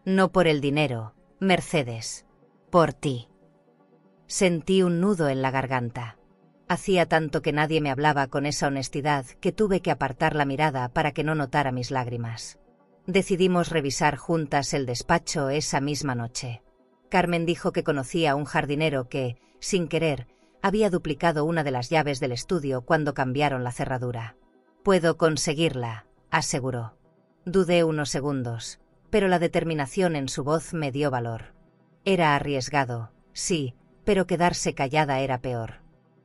S1: No por el dinero, Mercedes. Por ti. Sentí un nudo en la garganta. Hacía tanto que nadie me hablaba con esa honestidad que tuve que apartar la mirada para que no notara mis lágrimas. Decidimos revisar juntas el despacho esa misma noche. Carmen dijo que conocía a un jardinero que, sin querer, había duplicado una de las llaves del estudio cuando cambiaron la cerradura. «Puedo conseguirla», aseguró. Dudé unos segundos, pero la determinación en su voz me dio valor. Era arriesgado, sí, pero quedarse callada era peor.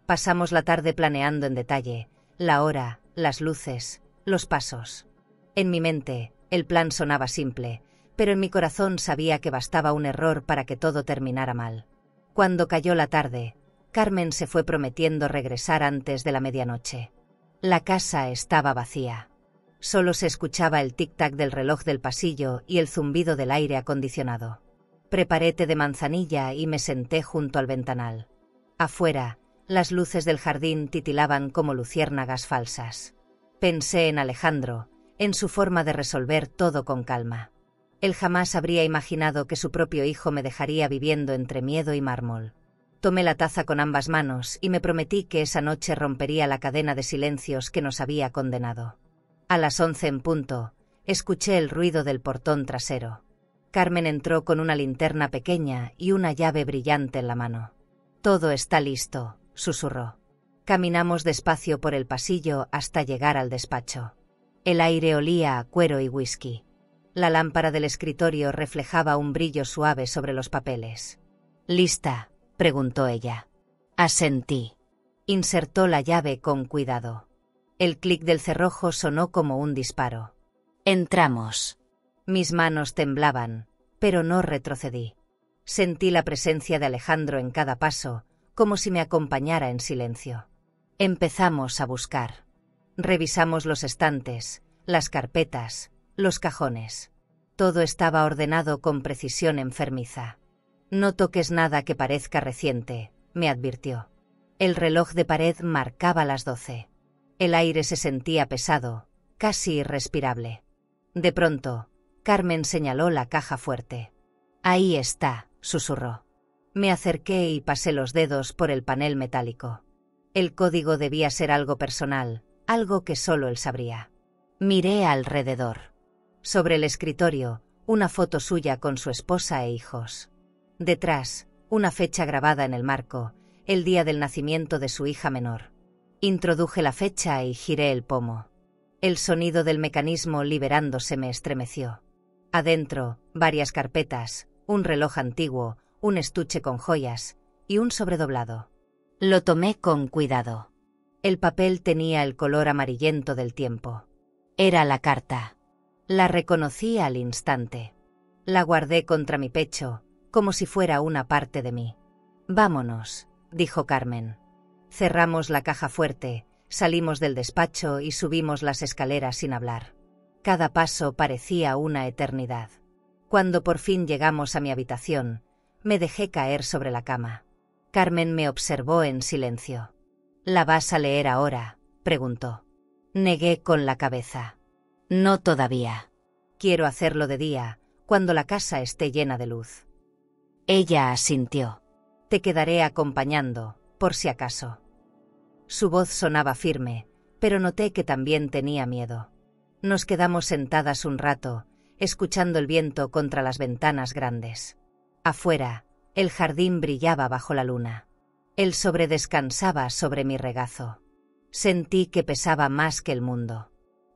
S1: Pasamos la tarde planeando en detalle, la hora, las luces, los pasos. En mi mente, el plan sonaba simple, pero en mi corazón sabía que bastaba un error para que todo terminara mal. Cuando cayó la tarde, Carmen se fue prometiendo regresar antes de la medianoche. La casa estaba vacía. Solo se escuchaba el tic-tac del reloj del pasillo y el zumbido del aire acondicionado. Preparé té de manzanilla y me senté junto al ventanal. Afuera, las luces del jardín titilaban como luciérnagas falsas. Pensé en Alejandro, en su forma de resolver todo con calma. Él jamás habría imaginado que su propio hijo me dejaría viviendo entre miedo y mármol. Tomé la taza con ambas manos y me prometí que esa noche rompería la cadena de silencios que nos había condenado. A las 11 en punto, escuché el ruido del portón trasero. Carmen entró con una linterna pequeña y una llave brillante en la mano. «Todo está listo», susurró. Caminamos despacio por el pasillo hasta llegar al despacho. El aire olía a cuero y whisky. La lámpara del escritorio reflejaba un brillo suave sobre los papeles. «¿Lista?», preguntó ella. Asentí. Insertó la llave con cuidado. El clic del cerrojo sonó como un disparo. «Entramos». Mis manos temblaban, pero no retrocedí. Sentí la presencia de Alejandro en cada paso, como si me acompañara en silencio. Empezamos a buscar. Revisamos los estantes, las carpetas, los cajones. Todo estaba ordenado con precisión enfermiza. «No toques nada que parezca reciente», me advirtió. El reloj de pared marcaba las 12. El aire se sentía pesado, casi irrespirable. De pronto, Carmen señaló la caja fuerte. «Ahí está», susurró. Me acerqué y pasé los dedos por el panel metálico. El código debía ser algo personal, algo que solo él sabría. Miré alrededor. Sobre el escritorio, una foto suya con su esposa e hijos. Detrás, una fecha grabada en el marco, el día del nacimiento de su hija menor. Introduje la fecha y giré el pomo. El sonido del mecanismo liberándose me estremeció. Adentro, varias carpetas, un reloj antiguo, un estuche con joyas y un sobredoblado. Lo tomé con cuidado. El papel tenía el color amarillento del tiempo. Era la carta. La reconocí al instante. La guardé contra mi pecho, como si fuera una parte de mí. «Vámonos», dijo Carmen. Cerramos la caja fuerte, salimos del despacho y subimos las escaleras sin hablar. Cada paso parecía una eternidad. Cuando por fin llegamos a mi habitación, me dejé caer sobre la cama. Carmen me observó en silencio. «¿La vas a leer ahora?», preguntó. Negué con la cabeza. «No todavía. Quiero hacerlo de día, cuando la casa esté llena de luz». Ella asintió. «Te quedaré acompañando, por si acaso». Su voz sonaba firme, pero noté que también tenía miedo. Nos quedamos sentadas un rato, escuchando el viento contra las ventanas grandes. Afuera, el jardín brillaba bajo la luna. El sobre descansaba sobre mi regazo. Sentí que pesaba más que el mundo.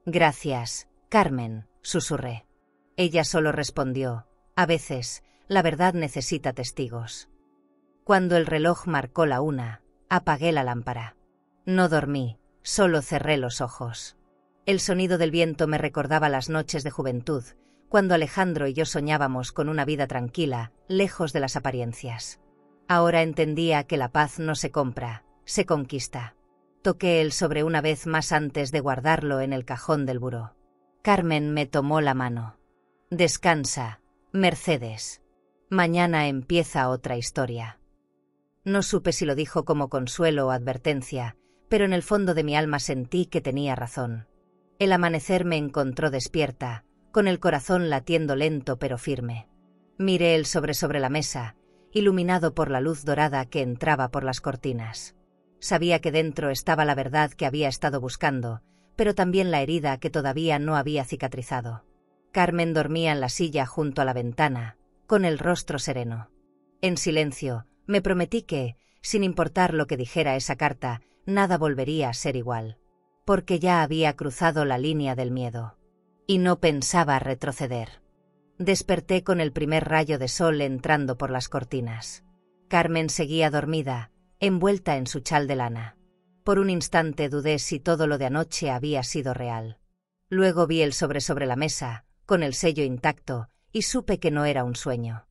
S1: «Gracias, Carmen», susurré. Ella solo respondió: «A veces, la verdad necesita testigos». Cuando el reloj marcó la 1, apagué la lámpara. No dormí, solo cerré los ojos. El sonido del viento me recordaba las noches de juventud, cuando Alejandro y yo soñábamos con una vida tranquila, lejos de las apariencias. Ahora entendía que la paz no se compra, se conquista. Toqué el sobre una vez más antes de guardarlo en el cajón del buró. Carmen me tomó la mano. «Descansa, Mercedes. Mañana empieza otra historia». No supe si lo dijo como consuelo o advertencia, pero en el fondo de mi alma sentí que tenía razón. El amanecer me encontró despierta, con el corazón latiendo lento pero firme. Miré el sobre la mesa, iluminado por la luz dorada que entraba por las cortinas. Sabía que dentro estaba la verdad que había estado buscando, pero también la herida que todavía no había cicatrizado. Carmen dormía en la silla junto a la ventana, con el rostro sereno. En silencio, me prometí que, sin importar lo que dijera esa carta, nada volvería a ser igual. Porque ya había cruzado la línea del miedo. Y no pensaba retroceder. Desperté con el primer rayo de sol entrando por las cortinas. Carmen seguía dormida, envuelta en su chal de lana. Por un instante dudé si todo lo de anoche había sido real. Luego vi el sobre la mesa, con el sello intacto, y supe que no era un sueño.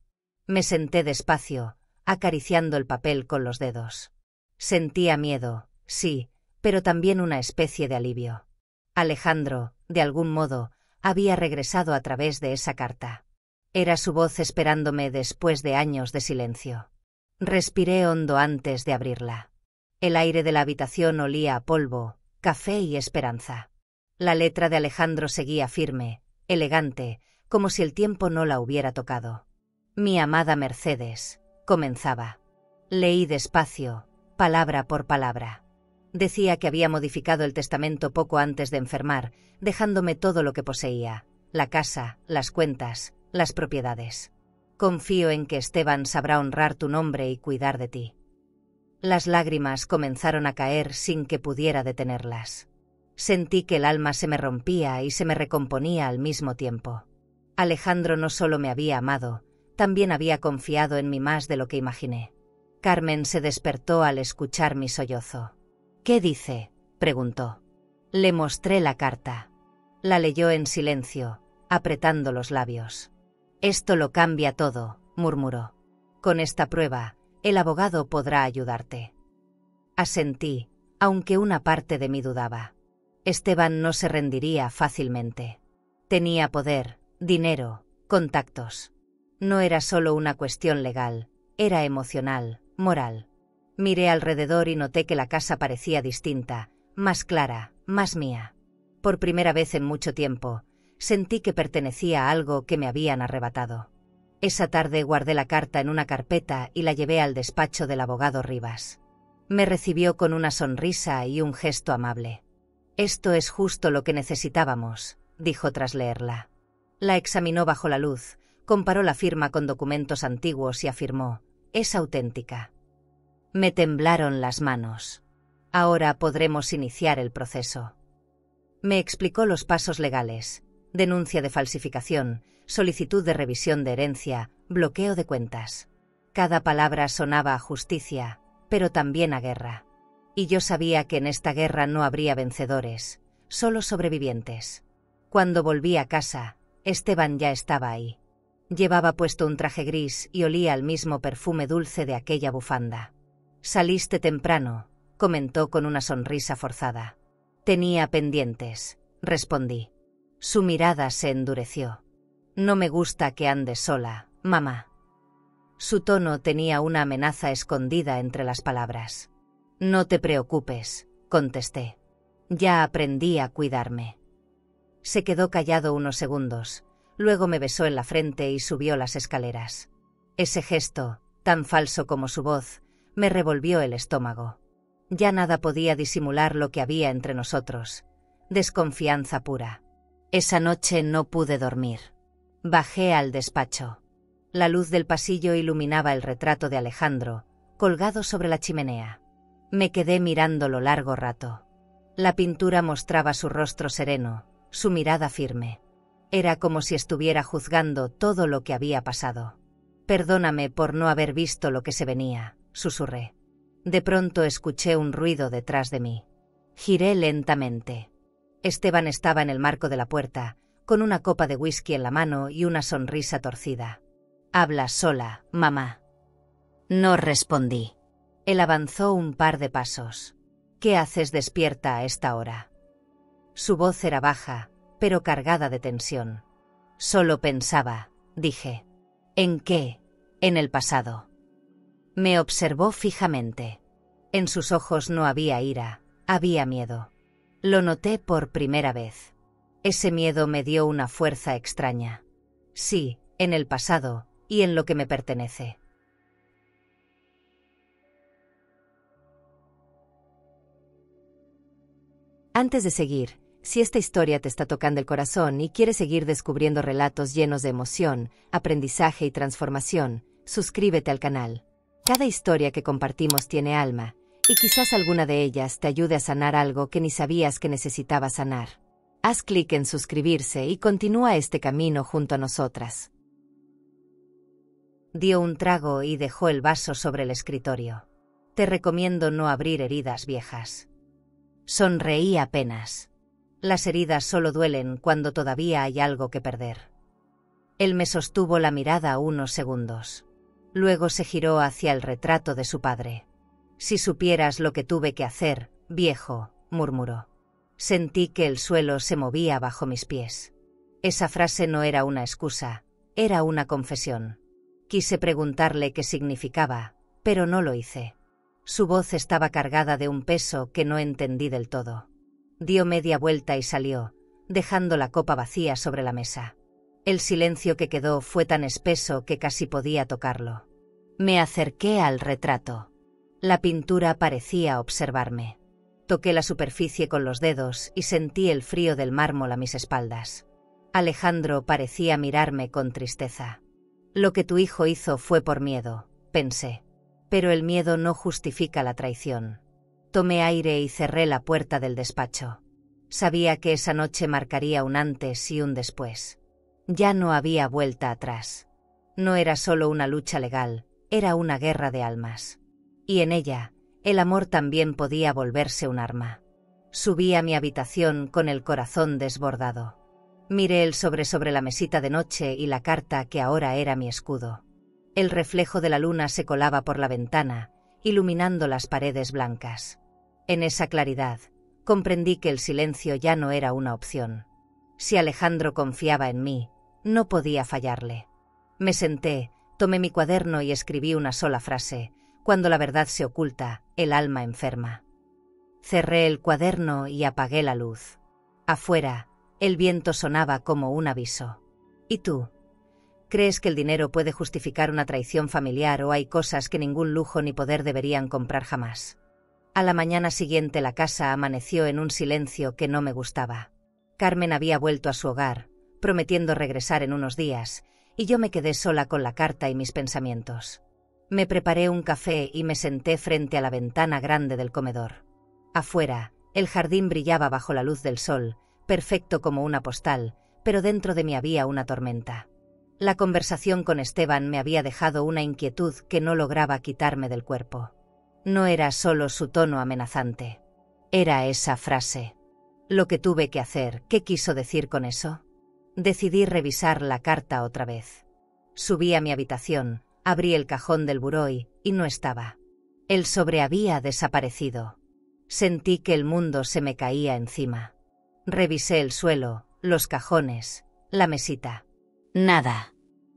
S1: Me senté despacio, acariciando el papel con los dedos. Sentía miedo, sí, pero también una especie de alivio. Alejandro, de algún modo, había regresado a través de esa carta. Era su voz esperándome después de años de silencio. Respiré hondo antes de abrirla. El aire de la habitación olía a polvo, café y esperanza. La letra de Alejandro seguía firme, elegante, como si el tiempo no la hubiera tocado. Mi amada Mercedes, comenzaba. Leí despacio, palabra por palabra. Decía que había modificado el testamento poco antes de enfermar, dejándome todo lo que poseía, la casa, las cuentas, las propiedades. Confío en que Esteban sabrá honrar tu nombre y cuidar de ti. Las lágrimas comenzaron a caer sin que pudiera detenerlas. Sentí que el alma se me rompía y se me recomponía al mismo tiempo. Alejandro no solo me había amado, también había confiado en mí más de lo que imaginé. Carmen se despertó al escuchar mi sollozo. «¿Qué dice?», preguntó. Le mostré la carta. La leyó en silencio, apretando los labios. «Esto lo cambia todo», murmuró. «Con esta prueba, el abogado podrá ayudarte». Asentí, aunque una parte de mí dudaba. Esteban no se rendiría fácilmente. Tenía poder, dinero, contactos. No era solo una cuestión legal, era emocional, moral. Miré alrededor y noté que la casa parecía distinta, más clara, más mía. Por primera vez en mucho tiempo, sentí que pertenecía a algo que me habían arrebatado. Esa tarde guardé la carta en una carpeta y la llevé al despacho del abogado Rivas. Me recibió con una sonrisa y un gesto amable. «Esto es justo lo que necesitábamos», dijo tras leerla. La examinó bajo la luz, comparó la firma con documentos antiguos y afirmó: «Es auténtica». Me temblaron las manos. Ahora podremos iniciar el proceso. Me explicó los pasos legales: denuncia de falsificación, solicitud de revisión de herencia, bloqueo de cuentas. Cada palabra sonaba a justicia, pero también a guerra. Y yo sabía que en esta guerra no habría vencedores, solo sobrevivientes. Cuando volví a casa, Esteban ya estaba ahí. Llevaba puesto un traje gris y olía al mismo perfume dulce de aquella bufanda. «Saliste temprano», comentó con una sonrisa forzada. «Tenía pendientes», respondí. Su mirada se endureció. «No me gusta que andes sola, mamá». Su tono tenía una amenaza escondida entre las palabras. «No te preocupes», contesté. «Ya aprendí a cuidarme». Se quedó callado unos segundos, luego me besó en la frente y subió las escaleras. Ese gesto, tan falso como su voz, me revolvió el estómago. Ya nada podía disimular lo que había entre nosotros. Desconfianza pura. Esa noche no pude dormir. Bajé al despacho. La luz del pasillo iluminaba el retrato de Alejandro, colgado sobre la chimenea. Me quedé mirándolo largo rato. La pintura mostraba su rostro sereno, su mirada firme. Era como si estuviera juzgando todo lo que había pasado. «Perdóname por no haber visto lo que se venía», susurré. De pronto escuché un ruido detrás de mí. Giré lentamente. Esteban estaba en el marco de la puerta, con una copa de whisky en la mano y una sonrisa torcida. «Habla sola, mamá». No respondí. Él avanzó un par de pasos. «¿Qué haces despierta a esta hora?». Su voz era baja, pero cargada de tensión. «Solo pensaba», dije. «¿En qué?». «En el pasado». Me observó fijamente. En sus ojos no había ira, había miedo. Lo noté por primera vez. Ese miedo me dio una fuerza extraña. Sí, en el pasado, y en lo que me pertenece.
S2: Antes de seguir, si esta historia te está tocando el corazón y quieres seguir descubriendo relatos llenos de emoción, aprendizaje y transformación, suscríbete al canal. Cada historia que compartimos tiene alma, y quizás alguna de ellas te ayude a sanar algo que ni sabías que necesitabas sanar. Haz clic en suscribirse y continúa este camino junto a nosotras.
S1: Dio un trago y dejó el vaso sobre el escritorio. Te recomiendo no abrir heridas viejas. Sonreí apenas. Las heridas solo duelen cuando todavía hay algo que perder. Él me sostuvo la mirada unos segundos. Luego se giró hacia el retrato de su padre. Si supieras lo que tuve que hacer, viejo, murmuró. Sentí que el suelo se movía bajo mis pies. Esa frase no era una excusa, era una confesión. Quise preguntarle qué significaba, pero no lo hice. Su voz estaba cargada de un peso que no entendí del todo. Dio media vuelta y salió, dejando la copa vacía sobre la mesa. El silencio que quedó fue tan espeso que casi podía tocarlo. Me acerqué al retrato. La pintura parecía observarme. Toqué la superficie con los dedos y sentí el frío del mármol a mis espaldas. Alejandro parecía mirarme con tristeza. Lo que tu hijo hizo fue por miedo, pensé. Pero el miedo no justifica la traición. Tomé aire y cerré la puerta del despacho. Sabía que esa noche marcaría un antes y un después. Ya no había vuelta atrás. No era solo una lucha legal, era una guerra de almas. Y en ella, el amor también podía volverse un arma. Subí a mi habitación con el corazón desbordado. Miré el sobre la mesita de noche y la carta que ahora era mi escudo. El reflejo de la luna se colaba por la ventana, iluminando las paredes blancas. En esa claridad, comprendí que el silencio ya no era una opción. Si Alejandro confiaba en mí, no podía fallarle. Me senté, tomé mi cuaderno y escribí una sola frase: cuando la verdad se oculta, el alma enferma. Cerré el cuaderno y apagué la luz. Afuera, el viento sonaba como un aviso. ¿Y tú? ¿Crees que el dinero puede justificar una traición familiar o hay cosas que ningún lujo ni poder deberían comprar jamás? A la mañana siguiente la casa amaneció en un silencio que no me gustaba. Carmen había vuelto a su hogar, prometiendo regresar en unos días, y yo me quedé sola con la carta y mis pensamientos. Me preparé un café y me senté frente a la ventana grande del comedor. Afuera, el jardín brillaba bajo la luz del sol, perfecto como una postal, pero dentro de mí había una tormenta. La conversación con Esteban me había dejado una inquietud que no lograba quitarme del cuerpo. No era solo su tono amenazante. Era esa frase. Lo que tuve que hacer, ¿qué quiso decir con eso? Decidí revisar la carta otra vez. Subí a mi habitación, abrí el cajón del buró y no estaba. El sobre había desaparecido. Sentí que el mundo se me caía encima. Revisé el suelo, los cajones, la mesita. Nada.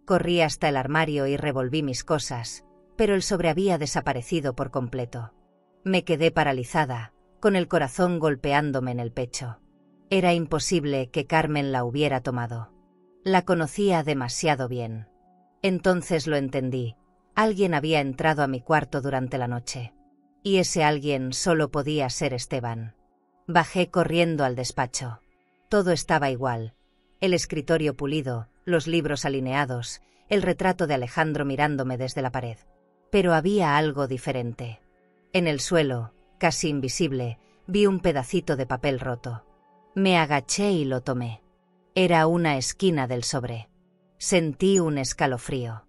S1: Corrí hasta el armario y revolví mis cosas, pero el sobre había desaparecido por completo. Me quedé paralizada, con el corazón golpeándome en el pecho. Era imposible que Carmen la hubiera tomado. La conocía demasiado bien. Entonces lo entendí. Alguien había entrado a mi cuarto durante la noche. Y ese alguien solo podía ser Esteban. Bajé corriendo al despacho. Todo estaba igual. El escritorio pulido, los libros alineados, el retrato de Alejandro mirándome desde la pared. Pero había algo diferente. En el suelo, casi invisible, vi un pedacito de papel roto. Me agaché y lo tomé. Era una esquina del sobre. Sentí un escalofrío.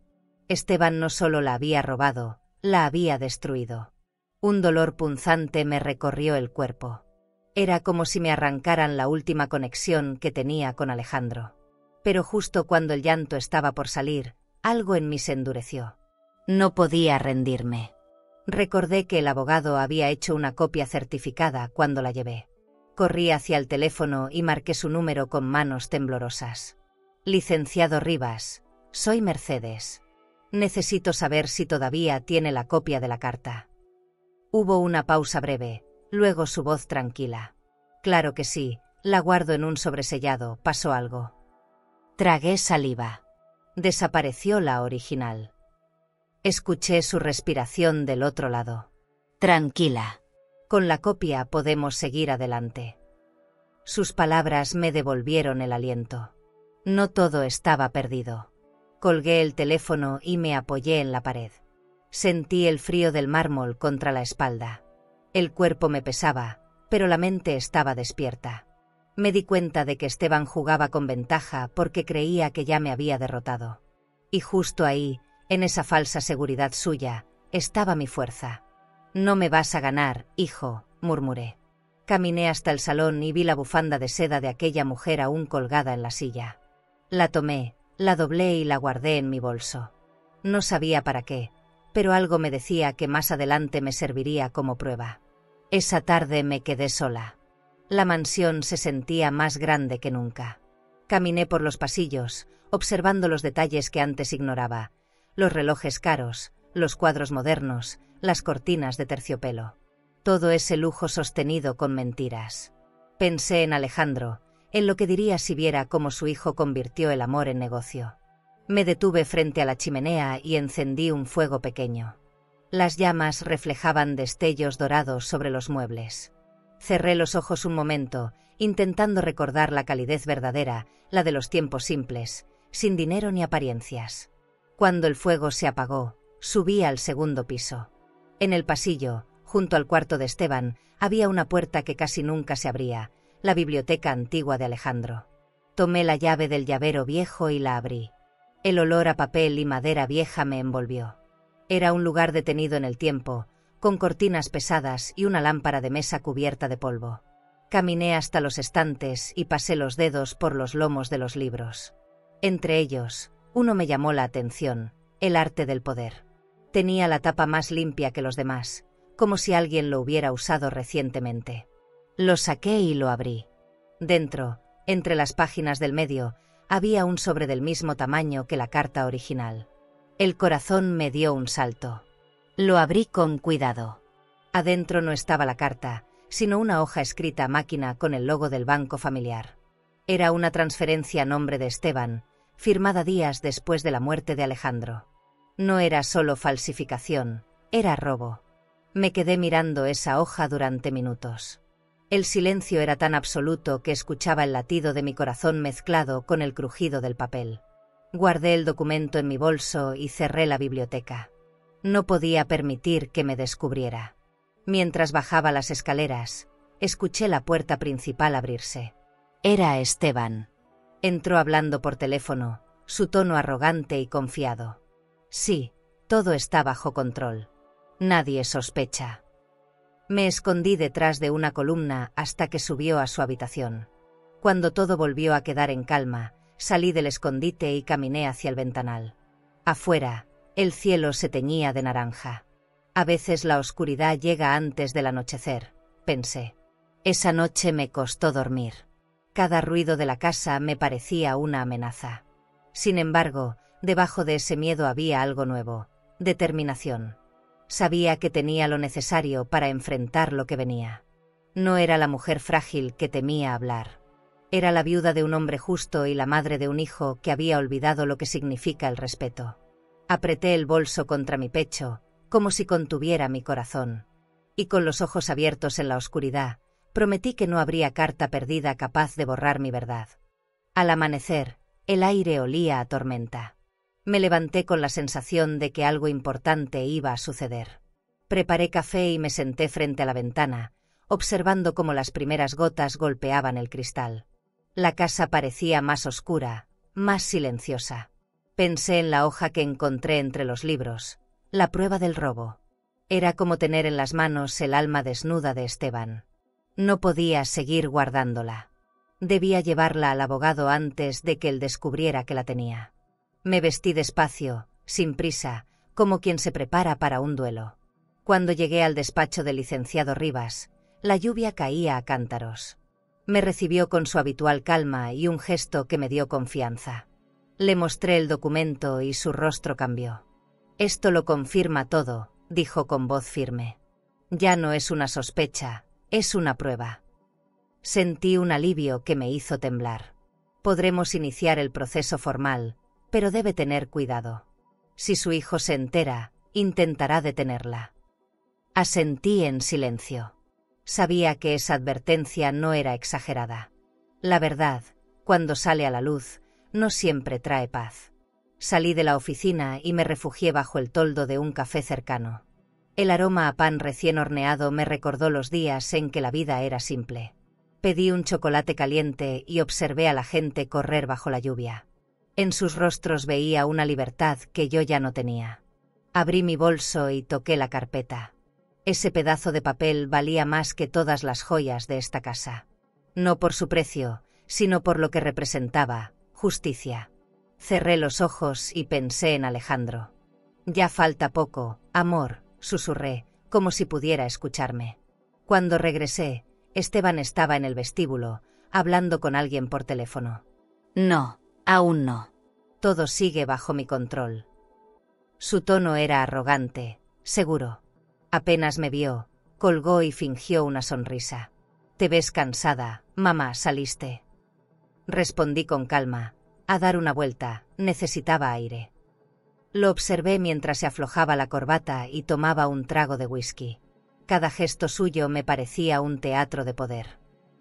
S1: Esteban no solo la había robado, la había destruido. Un dolor punzante me recorrió el cuerpo. Era como si me arrancaran la última conexión que tenía con Alejandro. Pero justo cuando el llanto estaba por salir, algo en mí se endureció. No podía rendirme. Recordé que el abogado había hecho una copia certificada cuando la llevé. Corrí hacia el teléfono y marqué su número con manos temblorosas. Licenciado Rivas, soy Mercedes. Necesito saber si todavía tiene la copia de la carta. Hubo una pausa breve, luego su voz tranquila. Claro que sí, la guardo en un sobresellado, pasó algo. Tragué saliva. Desapareció la original. Escuché su respiración del otro lado. Tranquila. Con la copia podemos seguir adelante. Sus palabras me devolvieron el aliento. No todo estaba perdido. Colgué el teléfono y me apoyé en la pared. Sentí el frío del mármol contra la espalda. El cuerpo me pesaba, pero la mente estaba despierta. Me di cuenta de que Esteban jugaba con ventaja porque creía que ya me había derrotado. Y justo ahí, en esa falsa seguridad suya, estaba mi fuerza. «No me vas a ganar, hijo», murmuré. Caminé hasta el salón y vi la bufanda de seda de aquella mujer aún colgada en la silla. La tomé, la doblé y la guardé en mi bolso. No sabía para qué, pero algo me decía que más adelante me serviría como prueba. Esa tarde me quedé sola. La mansión se sentía más grande que nunca. Caminé por los pasillos, observando los detalles que antes ignoraba: los relojes caros, los cuadros modernos, las cortinas de terciopelo. Todo ese lujo sostenido con mentiras. Pensé en Alejandro, en lo que diría si viera cómo su hijo convirtió el amor en negocio. Me detuve frente a la chimenea y encendí un fuego pequeño. Las llamas reflejaban destellos dorados sobre los muebles. Cerré los ojos un momento, intentando recordar la calidez verdadera, la de los tiempos simples, sin dinero ni apariencias. Cuando el fuego se apagó, subí al segundo piso. En el pasillo, junto al cuarto de Esteban, había una puerta que casi nunca se abría, la biblioteca antigua de Alejandro. Tomé la llave del llavero viejo y la abrí. El olor a papel y madera vieja me envolvió. Era un lugar detenido en el tiempo, con cortinas pesadas y una lámpara de mesa cubierta de polvo. Caminé hasta los estantes y pasé los dedos por los lomos de los libros. Entre ellos, uno me llamó la atención: El arte del poder. Tenía la tapa más limpia que los demás, como si alguien lo hubiera usado recientemente. Lo saqué y lo abrí. Dentro, entre las páginas del medio, había un sobre del mismo tamaño que la carta original. El corazón me dio un salto. Lo abrí con cuidado. Adentro no estaba la carta, sino una hoja escrita a máquina con el logo del banco familiar. Era una transferencia a nombre de Esteban, firmada días después de la muerte de Alejandro. No era solo falsificación, era robo. Me quedé mirando esa hoja durante minutos. El silencio era tan absoluto que escuchaba el latido de mi corazón mezclado con el crujido del papel. Guardé el documento en mi bolso y cerré la biblioteca. No podía permitir que me descubriera. Mientras bajaba las escaleras, escuché la puerta principal abrirse. Era Esteban. Entró hablando por teléfono, su tono arrogante y confiado. Sí, todo está bajo control. Nadie sospecha. Me escondí detrás de una columna hasta que subió a su habitación. Cuando todo volvió a quedar en calma, salí del escondite y caminé hacia el ventanal. Afuera, el cielo se teñía de naranja. A veces la oscuridad llega antes del anochecer, pensé. Esa noche me costó dormir. Cada ruido de la casa me parecía una amenaza. Sin embargo, debajo de ese miedo había algo nuevo: determinación. Sabía que tenía lo necesario para enfrentar lo que venía. No era la mujer frágil que temía hablar. Era la viuda de un hombre justo y la madre de un hijo que había olvidado lo que significa el respeto. Apreté el bolso contra mi pecho, como si contuviera mi corazón. Y con los ojos abiertos en la oscuridad, prometí que no habría carta perdida capaz de borrar mi verdad. Al amanecer, el aire olía a tormenta. Me levanté con la sensación de que algo importante iba a suceder. Preparé café y me senté frente a la ventana, observando cómo las primeras gotas golpeaban el cristal. La casa parecía más oscura, más silenciosa. Pensé en la hoja que encontré entre los libros, la prueba del robo. Era como tener en las manos el alma desnuda de Esteban. No podía seguir guardándola. Debía llevarla al abogado antes de que él descubriera que la tenía. Me vestí despacio, sin prisa, como quien se prepara para un duelo. Cuando llegué al despacho del licenciado Rivas, la lluvia caía a cántaros. Me recibió con su habitual calma y un gesto que me dio confianza. Le mostré el documento y su rostro cambió. «Esto lo confirma todo», dijo con voz firme. «Ya no es una sospecha, es una prueba». Sentí un alivio que me hizo temblar. Podremos iniciar el proceso formal, pero debe tener cuidado. Si su hijo se entera, intentará detenerla. Asentí en silencio. Sabía que esa advertencia no era exagerada. La verdad, cuando sale a la luz, no siempre trae paz. Salí de la oficina y me refugié bajo el toldo de un café cercano. El aroma a pan recién horneado me recordó los días en que la vida era simple. Pedí un chocolate caliente y observé a la gente correr bajo la lluvia. En sus rostros veía una libertad que yo ya no tenía. Abrí mi bolso y toqué la carpeta. Ese pedazo de papel valía más que todas las joyas de esta casa. No por su precio, sino por lo que representaba: justicia. Cerré los ojos y pensé en Alejandro. Ya falta poco, amor, susurré, como si pudiera escucharme. Cuando regresé, Esteban estaba en el vestíbulo, hablando con alguien por teléfono.
S2: No, aún no.
S1: Todo sigue bajo mi control. Su tono era arrogante, seguro. Apenas me vio, colgó y fingió una sonrisa. «Te ves cansada, mamá, saliste». Respondí con calma. «A dar una vuelta, necesitaba aire». Lo observé mientras se aflojaba la corbata y tomaba un trago de whisky. Cada gesto suyo me parecía un teatro de poder.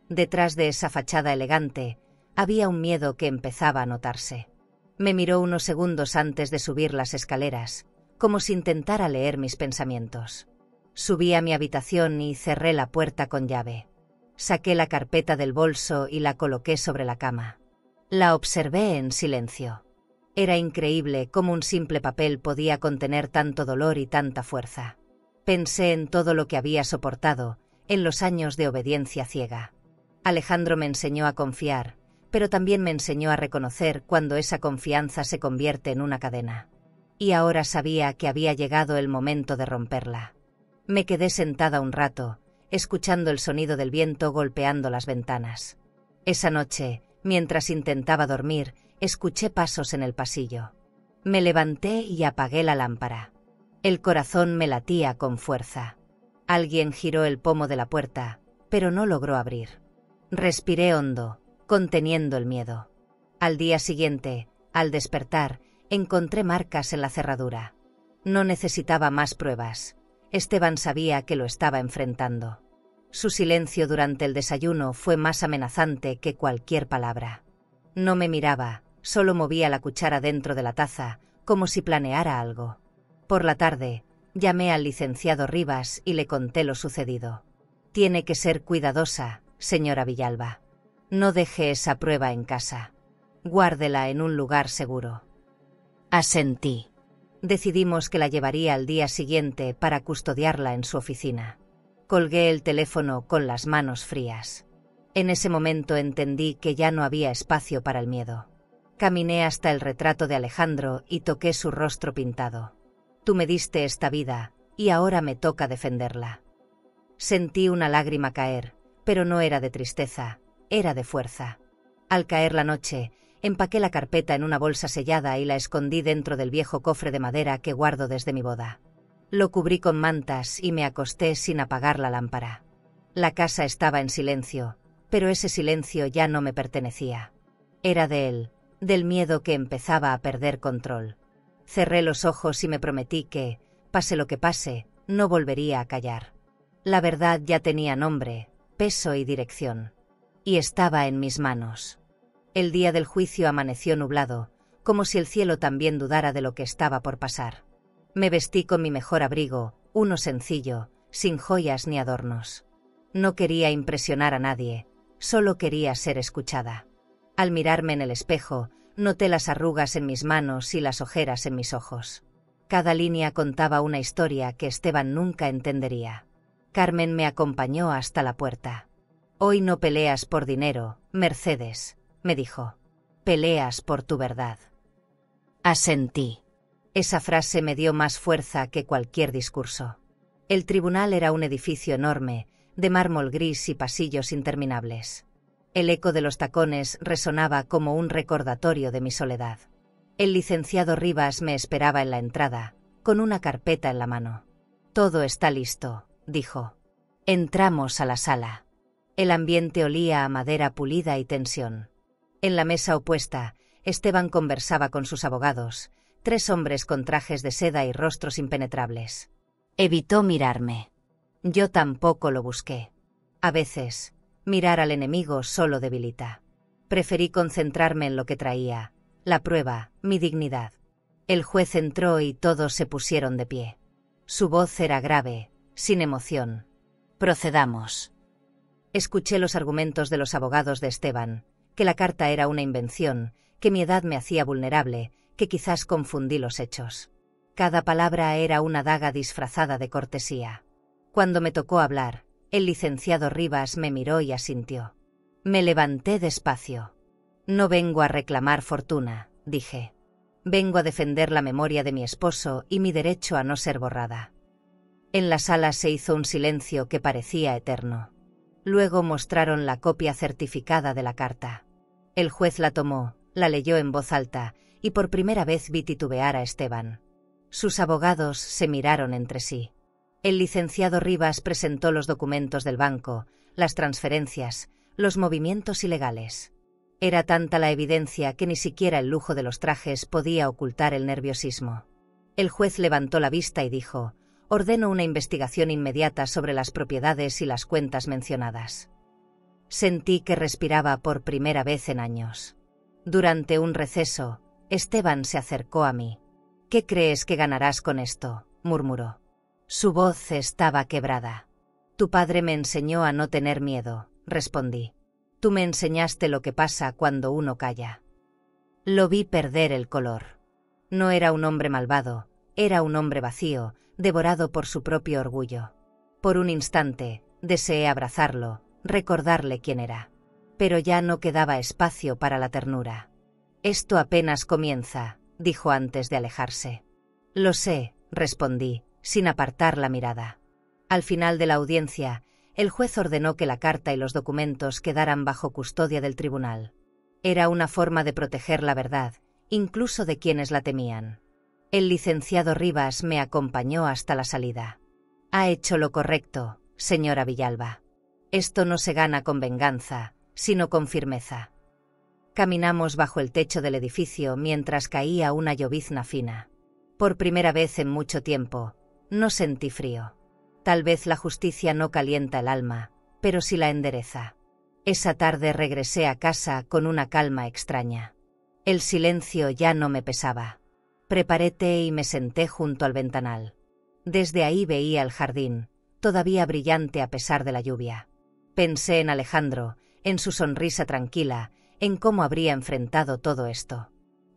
S1: Detrás de esa fachada elegante, había un miedo que empezaba a notarse. Me miró unos segundos antes de subir las escaleras, como si intentara leer mis pensamientos. Subí a mi habitación y cerré la puerta con llave. Saqué la carpeta del bolso y la coloqué sobre la cama. La observé en silencio. Era increíble cómo un simple papel podía contener tanto dolor y tanta fuerza. Pensé en todo lo que había soportado, en los años de obediencia ciega. Alejandro me enseñó a confiar, pero también me enseñó a reconocer cuando esa confianza se convierte en una cadena. Y ahora sabía que había llegado el momento de romperla. Me quedé sentada un rato, escuchando el sonido del viento golpeando las ventanas. Esa noche, mientras intentaba dormir, escuché pasos en el pasillo. Me levanté y apagué la lámpara. El corazón me latía con fuerza. Alguien giró el pomo de la puerta, pero no logró abrir. Respiré hondo, conteniendo el miedo. Al día siguiente, al despertar, encontré marcas en la cerradura. No necesitaba más pruebas. Esteban sabía que lo estaba enfrentando. Su silencio durante el desayuno fue más amenazante que cualquier palabra. No me miraba, solo movía la cuchara dentro de la taza, como si planeara algo. Por la tarde, llamé al licenciado Rivas y le conté lo sucedido. «Tiene que ser cuidadosa, señora Villalba. No deje esa prueba en casa. Guárdela en un lugar seguro».
S2: Asentí.
S1: Decidimos que la llevaría al día siguiente para custodiarla en su oficina. Colgué el teléfono con las manos frías. En ese momento entendí que ya no había espacio para el miedo. Caminé hasta el retrato de Alejandro y toqué su rostro pintado. «Tú me diste esta vida, y ahora me toca defenderla». Sentí una lágrima caer, pero no era de tristeza, era de fuerza. Al caer la noche, empaqué la carpeta en una bolsa sellada y la escondí dentro del viejo cofre de madera que guardo desde mi boda. Lo cubrí con mantas y me acosté sin apagar la lámpara. La casa estaba en silencio, pero ese silencio ya no me pertenecía. Era de él, del miedo que empezaba a perder control. Cerré los ojos y me prometí que, pase lo que pase, no volvería a callar. La verdad ya tenía nombre, peso y dirección. Y estaba en mis manos. El día del juicio amaneció nublado, como si el cielo también dudara de lo que estaba por pasar. Me vestí con mi mejor abrigo, uno sencillo, sin joyas ni adornos. No quería impresionar a nadie, solo quería ser escuchada. Al mirarme en el espejo, noté las arrugas en mis manos y las ojeras en mis ojos. Cada línea contaba una historia que Esteban nunca entendería. Carmen me acompañó hasta la puerta. «Hoy no peleas por dinero, Mercedes», me dijo. «Peleas por tu verdad».
S2: Asentí.
S1: Esa frase me dio más fuerza que cualquier discurso. El tribunal era un edificio enorme, de mármol gris y pasillos interminables. El eco de los tacones resonaba como un recordatorio de mi soledad. El licenciado Rivas me esperaba en la entrada, con una carpeta en la mano. «Todo está listo», dijo. Entramos a la sala. El ambiente olía a madera pulida y tensión. En la mesa opuesta, Esteban conversaba con sus abogados, 3 hombres con trajes de seda y rostros impenetrables.
S2: Evitó mirarme.
S1: Yo tampoco lo busqué. A veces, mirar al enemigo solo debilita. Preferí concentrarme en lo que traía, la prueba, mi dignidad. El juez entró y todos se pusieron de pie. Su voz era grave, sin emoción. Procedamos. Escuché los argumentos de los abogados de Esteban, que la carta era una invención, que mi edad me hacía vulnerable, que quizás confundí los hechos. Cada palabra era una daga disfrazada de cortesía. Cuando me tocó hablar, el licenciado Rivas me miró y asintió. Me levanté despacio. No vengo a reclamar fortuna, dije. Vengo a defender la memoria de mi esposo y mi derecho a no ser borrada. En la sala se hizo un silencio que parecía eterno. Luego mostraron la copia certificada de la carta. El juez la tomó, la leyó en voz alta, y por primera vez vi titubear a Esteban. Sus abogados se miraron entre sí. El licenciado Rivas presentó los documentos del banco, las transferencias, los movimientos ilegales. Era tanta la evidencia que ni siquiera el lujo de los trajes podía ocultar el nerviosismo. El juez levantó la vista y dijo: ordeno una investigación inmediata sobre las propiedades y las cuentas mencionadas. Sentí que respiraba por primera vez en años. Durante un receso, Esteban se acercó a mí. ¿Qué crees que ganarás con esto?, murmuró. Su voz estaba quebrada. Tu padre me enseñó a no tener miedo, respondí. Tú me enseñaste lo que pasa cuando uno calla. Lo vi perder el color. No era un hombre malvado, era un hombre vacío, devorado por su propio orgullo. Por un instante, deseé abrazarlo, recordarle quién era. Pero ya no quedaba espacio para la ternura. Esto apenas comienza, dijo antes de alejarse. Lo sé, respondí, sin apartar la mirada. Al final de la audiencia, el juez ordenó que la carta y los documentos quedaran bajo custodia del tribunal. Era una forma de proteger la verdad, incluso de quienes la temían. El licenciado Rivas me acompañó hasta la salida. Ha hecho lo correcto, señora Villalba. Esto no se gana con venganza, sino con firmeza. Caminamos bajo el techo del edificio mientras caía una llovizna fina. Por primera vez en mucho tiempo, no sentí frío. Tal vez la justicia no calienta el alma, pero sí la endereza. Esa tarde regresé a casa con una calma extraña. El silencio ya no me pesaba. Preparé té y me senté junto al ventanal. Desde ahí veía el jardín, todavía brillante a pesar de la lluvia. Pensé en Alejandro, en su sonrisa tranquila, en cómo habría enfrentado todo esto.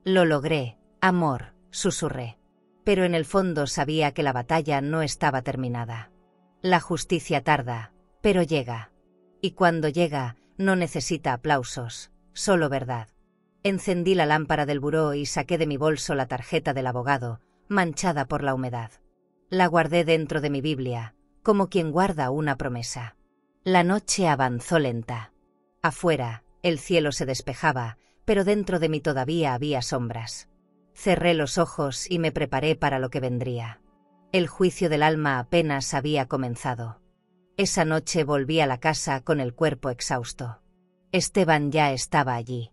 S1: Lo logré, amor, susurré. Pero en el fondo sabía que la batalla no estaba terminada. La justicia tarda, pero llega. Y cuando llega, no necesita aplausos, solo verdad. Encendí la lámpara del buró y saqué de mi bolso la tarjeta del abogado, manchada por la humedad. La guardé dentro de mi Biblia, como quien guarda una promesa. La noche avanzó lenta. Afuera, el cielo se despejaba, pero dentro de mí todavía había sombras. Cerré los ojos y me preparé para lo que vendría. El juicio del alma apenas había comenzado. Esa noche volví a la casa con el cuerpo exhausto. Esteban ya estaba allí.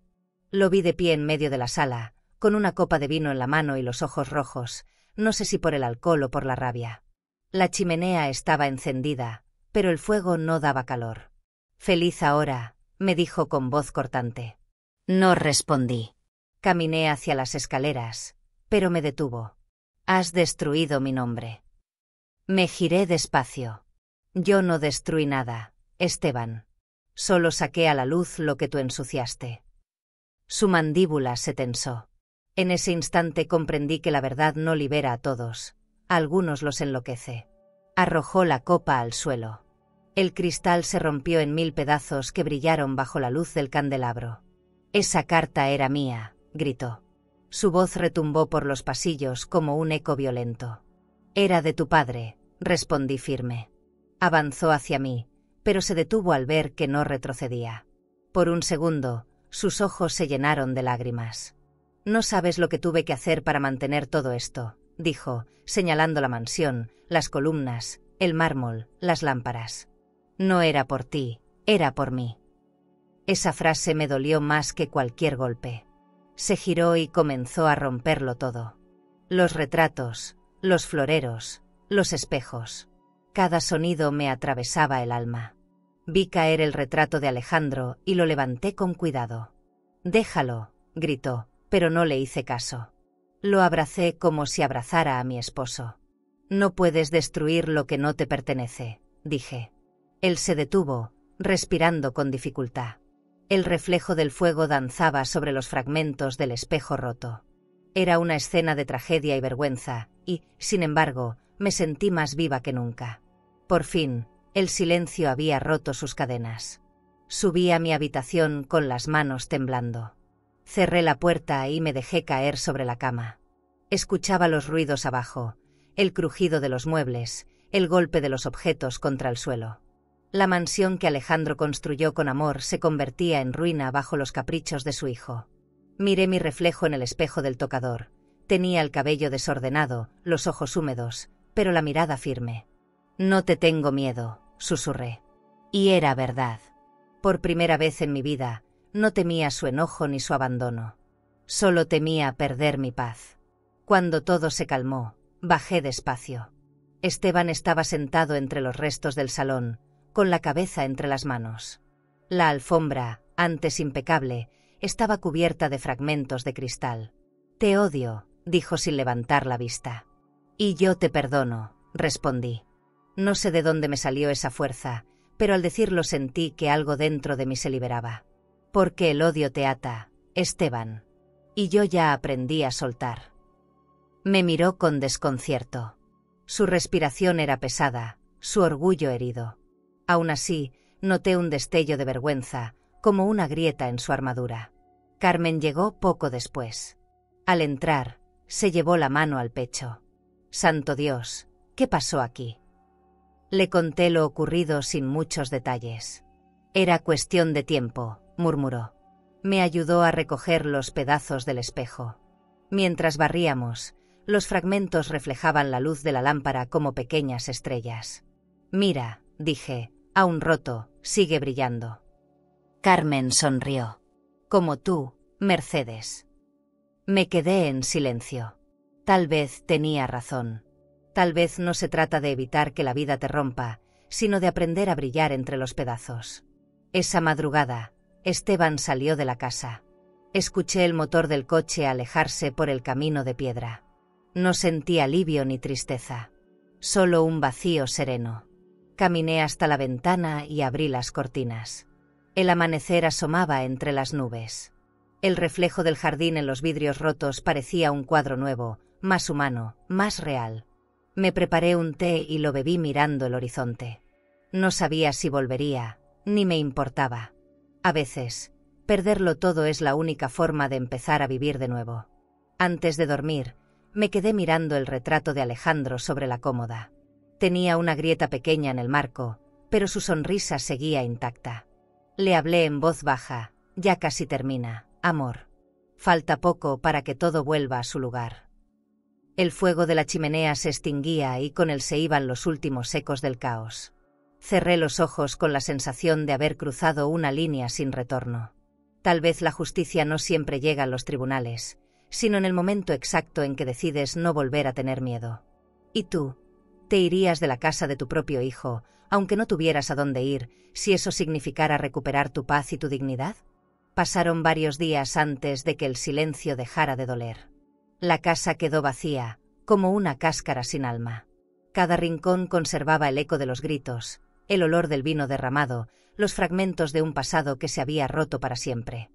S1: Lo vi de pie en medio de la sala, con una copa de vino en la mano y los ojos rojos, no sé si por el alcohol o por la rabia. La chimenea estaba encendida, pero el fuego no daba calor. Feliz ahora, me dijo con voz cortante. No respondí. Caminé hacia las escaleras, pero me detuvo. Has destruido mi nombre. Me giré despacio. Yo no destruí nada, Esteban. Solo saqué a la luz lo que tú ensuciaste. Su mandíbula se tensó. En ese instante comprendí que la verdad no libera a todos, a algunos los enloquece. Arrojó la copa al suelo. El cristal se rompió en 1000 pedazos que brillaron bajo la luz del candelabro. Esa carta era mía, gritó. Su voz retumbó por los pasillos como un eco violento. Era de tu padre, respondí firme. Avanzó hacia mí, pero se detuvo al ver que no retrocedía. Por un segundo, sus ojos se llenaron de lágrimas. No sabes lo que tuve que hacer para mantener todo esto, dijo, señalando la mansión, las columnas, el mármol, las lámparas. No era por ti, era por mí. Esa frase me dolió más que cualquier golpe. Se giró y comenzó a romperlo todo. Los retratos, los floreros, los espejos. Cada sonido me atravesaba el alma. Vi caer el retrato de Alejandro y lo levanté con cuidado. Déjalo, gritó, pero no le hice caso. Lo abracé como si abrazara a mi esposo. No puedes destruir lo que no te pertenece, dije. Él se detuvo, respirando con dificultad. El reflejo del fuego danzaba sobre los fragmentos del espejo roto. Era una escena de tragedia y vergüenza, y, sin embargo, me sentí más viva que nunca. Por fin, el silencio había roto sus cadenas. Subí a mi habitación con las manos temblando. Cerré la puerta y me dejé caer sobre la cama. Escuchaba los ruidos abajo, el crujido de los muebles, el golpe de los objetos contra el suelo. La mansión que Alejandro construyó con amor se convertía en ruina bajo los caprichos de su hijo. Miré mi reflejo en el espejo del tocador. Tenía el cabello desordenado, los ojos húmedos, pero la mirada firme. «No te tengo miedo», susurré. Y era verdad. Por primera vez en mi vida, no temía su enojo ni su abandono. Solo temía perder mi paz. Cuando todo se calmó, bajé despacio. Esteban estaba sentado entre los restos del salón, con la cabeza entre las manos. La alfombra, antes impecable, estaba cubierta de fragmentos de cristal. «Te odio», dijo sin levantar la vista. «Y yo te perdono», respondí. No sé de dónde me salió esa fuerza, pero al decirlo sentí que algo dentro de mí se liberaba. «Porque el odio te ata, Esteban. Y yo ya aprendí a soltar». Me miró con desconcierto. Su respiración era pesada, su orgullo herido. Aún así, noté un destello de vergüenza, como una grieta en su armadura. Carmen llegó poco después. Al entrar, se llevó la mano al pecho. «Santo Dios, ¿qué pasó aquí?». Le conté lo ocurrido sin muchos detalles. «Era cuestión de tiempo», murmuró. Me ayudó a recoger los pedazos del espejo. Mientras barríamos, los fragmentos reflejaban la luz de la lámpara como pequeñas estrellas. «Mira», dije, «aún roto, sigue brillando». Carmen sonrió. «Como tú, Mercedes». Me quedé en silencio. Tal vez tenía razón. Tal vez no se trata de evitar que la vida te rompa, sino de aprender a brillar entre los pedazos. Esa madrugada, Esteban salió de la casa. Escuché el motor del coche alejarse por el camino de piedra. No sentí alivio ni tristeza, solo un vacío sereno. Caminé hasta la ventana y abrí las cortinas. El amanecer asomaba entre las nubes. El reflejo del jardín en los vidrios rotos parecía un cuadro nuevo, más humano, más real. Me preparé un té y lo bebí mirando el horizonte. No sabía si volvería, ni me importaba. A veces, perderlo todo es la única forma de empezar a vivir de nuevo. Antes de dormir, me quedé mirando el retrato de Alejandro sobre la cómoda. Tenía una grieta pequeña en el marco, pero su sonrisa seguía intacta. Le hablé en voz baja: «Ya casi termina, amor. Falta poco para que todo vuelva a su lugar». El fuego de la chimenea se extinguía y con él se iban los últimos ecos del caos. Cerré los ojos con la sensación de haber cruzado una línea sin retorno. Tal vez la justicia no siempre llega a los tribunales, sino en el momento exacto en que decides no volver a tener miedo. ¿Y tú? ¿Te irías de la casa de tu propio hijo, aunque no tuvieras a dónde ir, si eso significara recuperar tu paz y tu dignidad? Pasaron varios días antes de que el silencio dejara de doler. La casa quedó vacía, como una cáscara sin alma. Cada rincón conservaba el eco de los gritos, el olor del vino derramado, los fragmentos de un pasado que se había roto para siempre.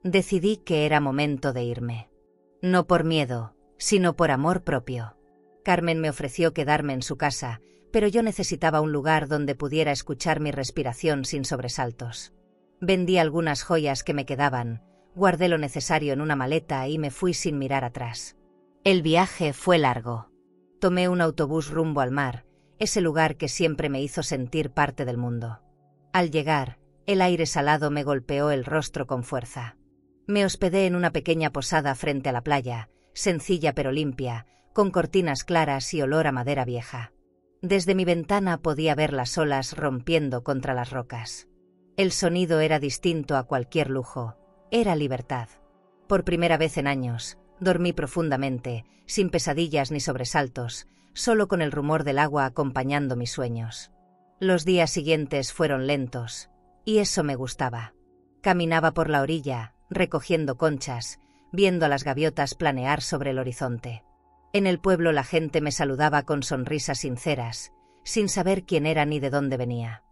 S1: Decidí que era momento de irme. No por miedo, sino por amor propio. Carmen me ofreció quedarme en su casa, pero yo necesitaba un lugar donde pudiera escuchar mi respiración sin sobresaltos. Vendí algunas joyas que me quedaban, guardé lo necesario en una maleta y me fui sin mirar atrás. El viaje fue largo. Tomé un autobús rumbo al mar, ese lugar que siempre me hizo sentir parte del mundo. Al llegar, el aire salado me golpeó el rostro con fuerza. Me hospedé en una pequeña posada frente a la playa, sencilla pero limpia, con cortinas claras y olor a madera vieja. Desde mi ventana podía ver las olas rompiendo contra las rocas. El sonido era distinto a cualquier lujo, era libertad. Por primera vez en años, dormí profundamente, sin pesadillas ni sobresaltos, solo con el rumor del agua acompañando mis sueños. Los días siguientes fueron lentos, y eso me gustaba. Caminaba por la orilla, recogiendo conchas, viendo a las gaviotas planear sobre el horizonte. En el pueblo la gente me saludaba con sonrisas sinceras, sin saber quién era ni de dónde venía.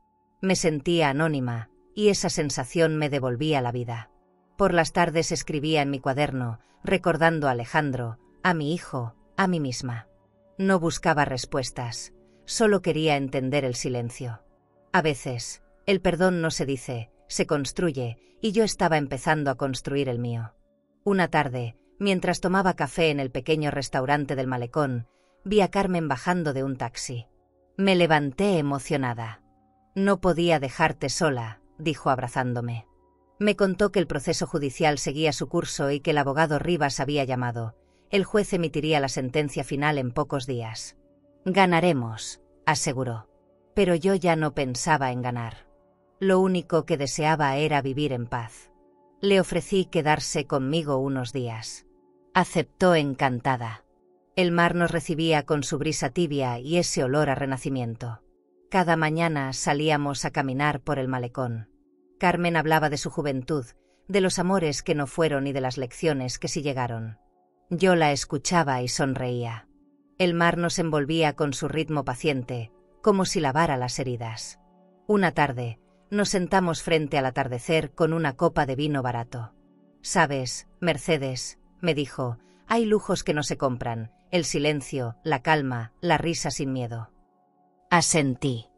S1: Me sentía anónima, y esa sensación me devolvía la vida. Por las tardes escribía en mi cuaderno, recordando a Alejandro, a mi hijo, a mí misma. No buscaba respuestas, solo quería entender el silencio. A veces, el perdón no se dice, se construye, y yo estaba empezando a construir el mío. Una tarde, mientras tomaba café en el pequeño restaurante del malecón, vi a Carmen bajando de un taxi. Me levanté emocionada. «No podía dejarte sola», dijo abrazándome. Me contó que el proceso judicial seguía su curso y que el abogado Rivas había llamado. El juez emitiría la sentencia final en pocos días. «Ganaremos», aseguró. Pero yo ya no pensaba en ganar. Lo único que deseaba era vivir en paz. Le ofrecí quedarse conmigo unos días. Aceptó encantada. El mar nos recibía con su brisa tibia y ese olor a renacimiento. Cada mañana salíamos a caminar por el malecón. Carmen hablaba de su juventud, de los amores que no fueron y de las lecciones que sí llegaron. Yo la escuchaba y sonreía. El mar nos envolvía con su ritmo paciente, como si lavara las heridas. Una tarde, nos sentamos frente al atardecer con una copa de vino barato. «Sabes, Mercedes», me dijo, «hay lujos que no se compran, el silencio, la calma, la risa sin miedo». Asentí.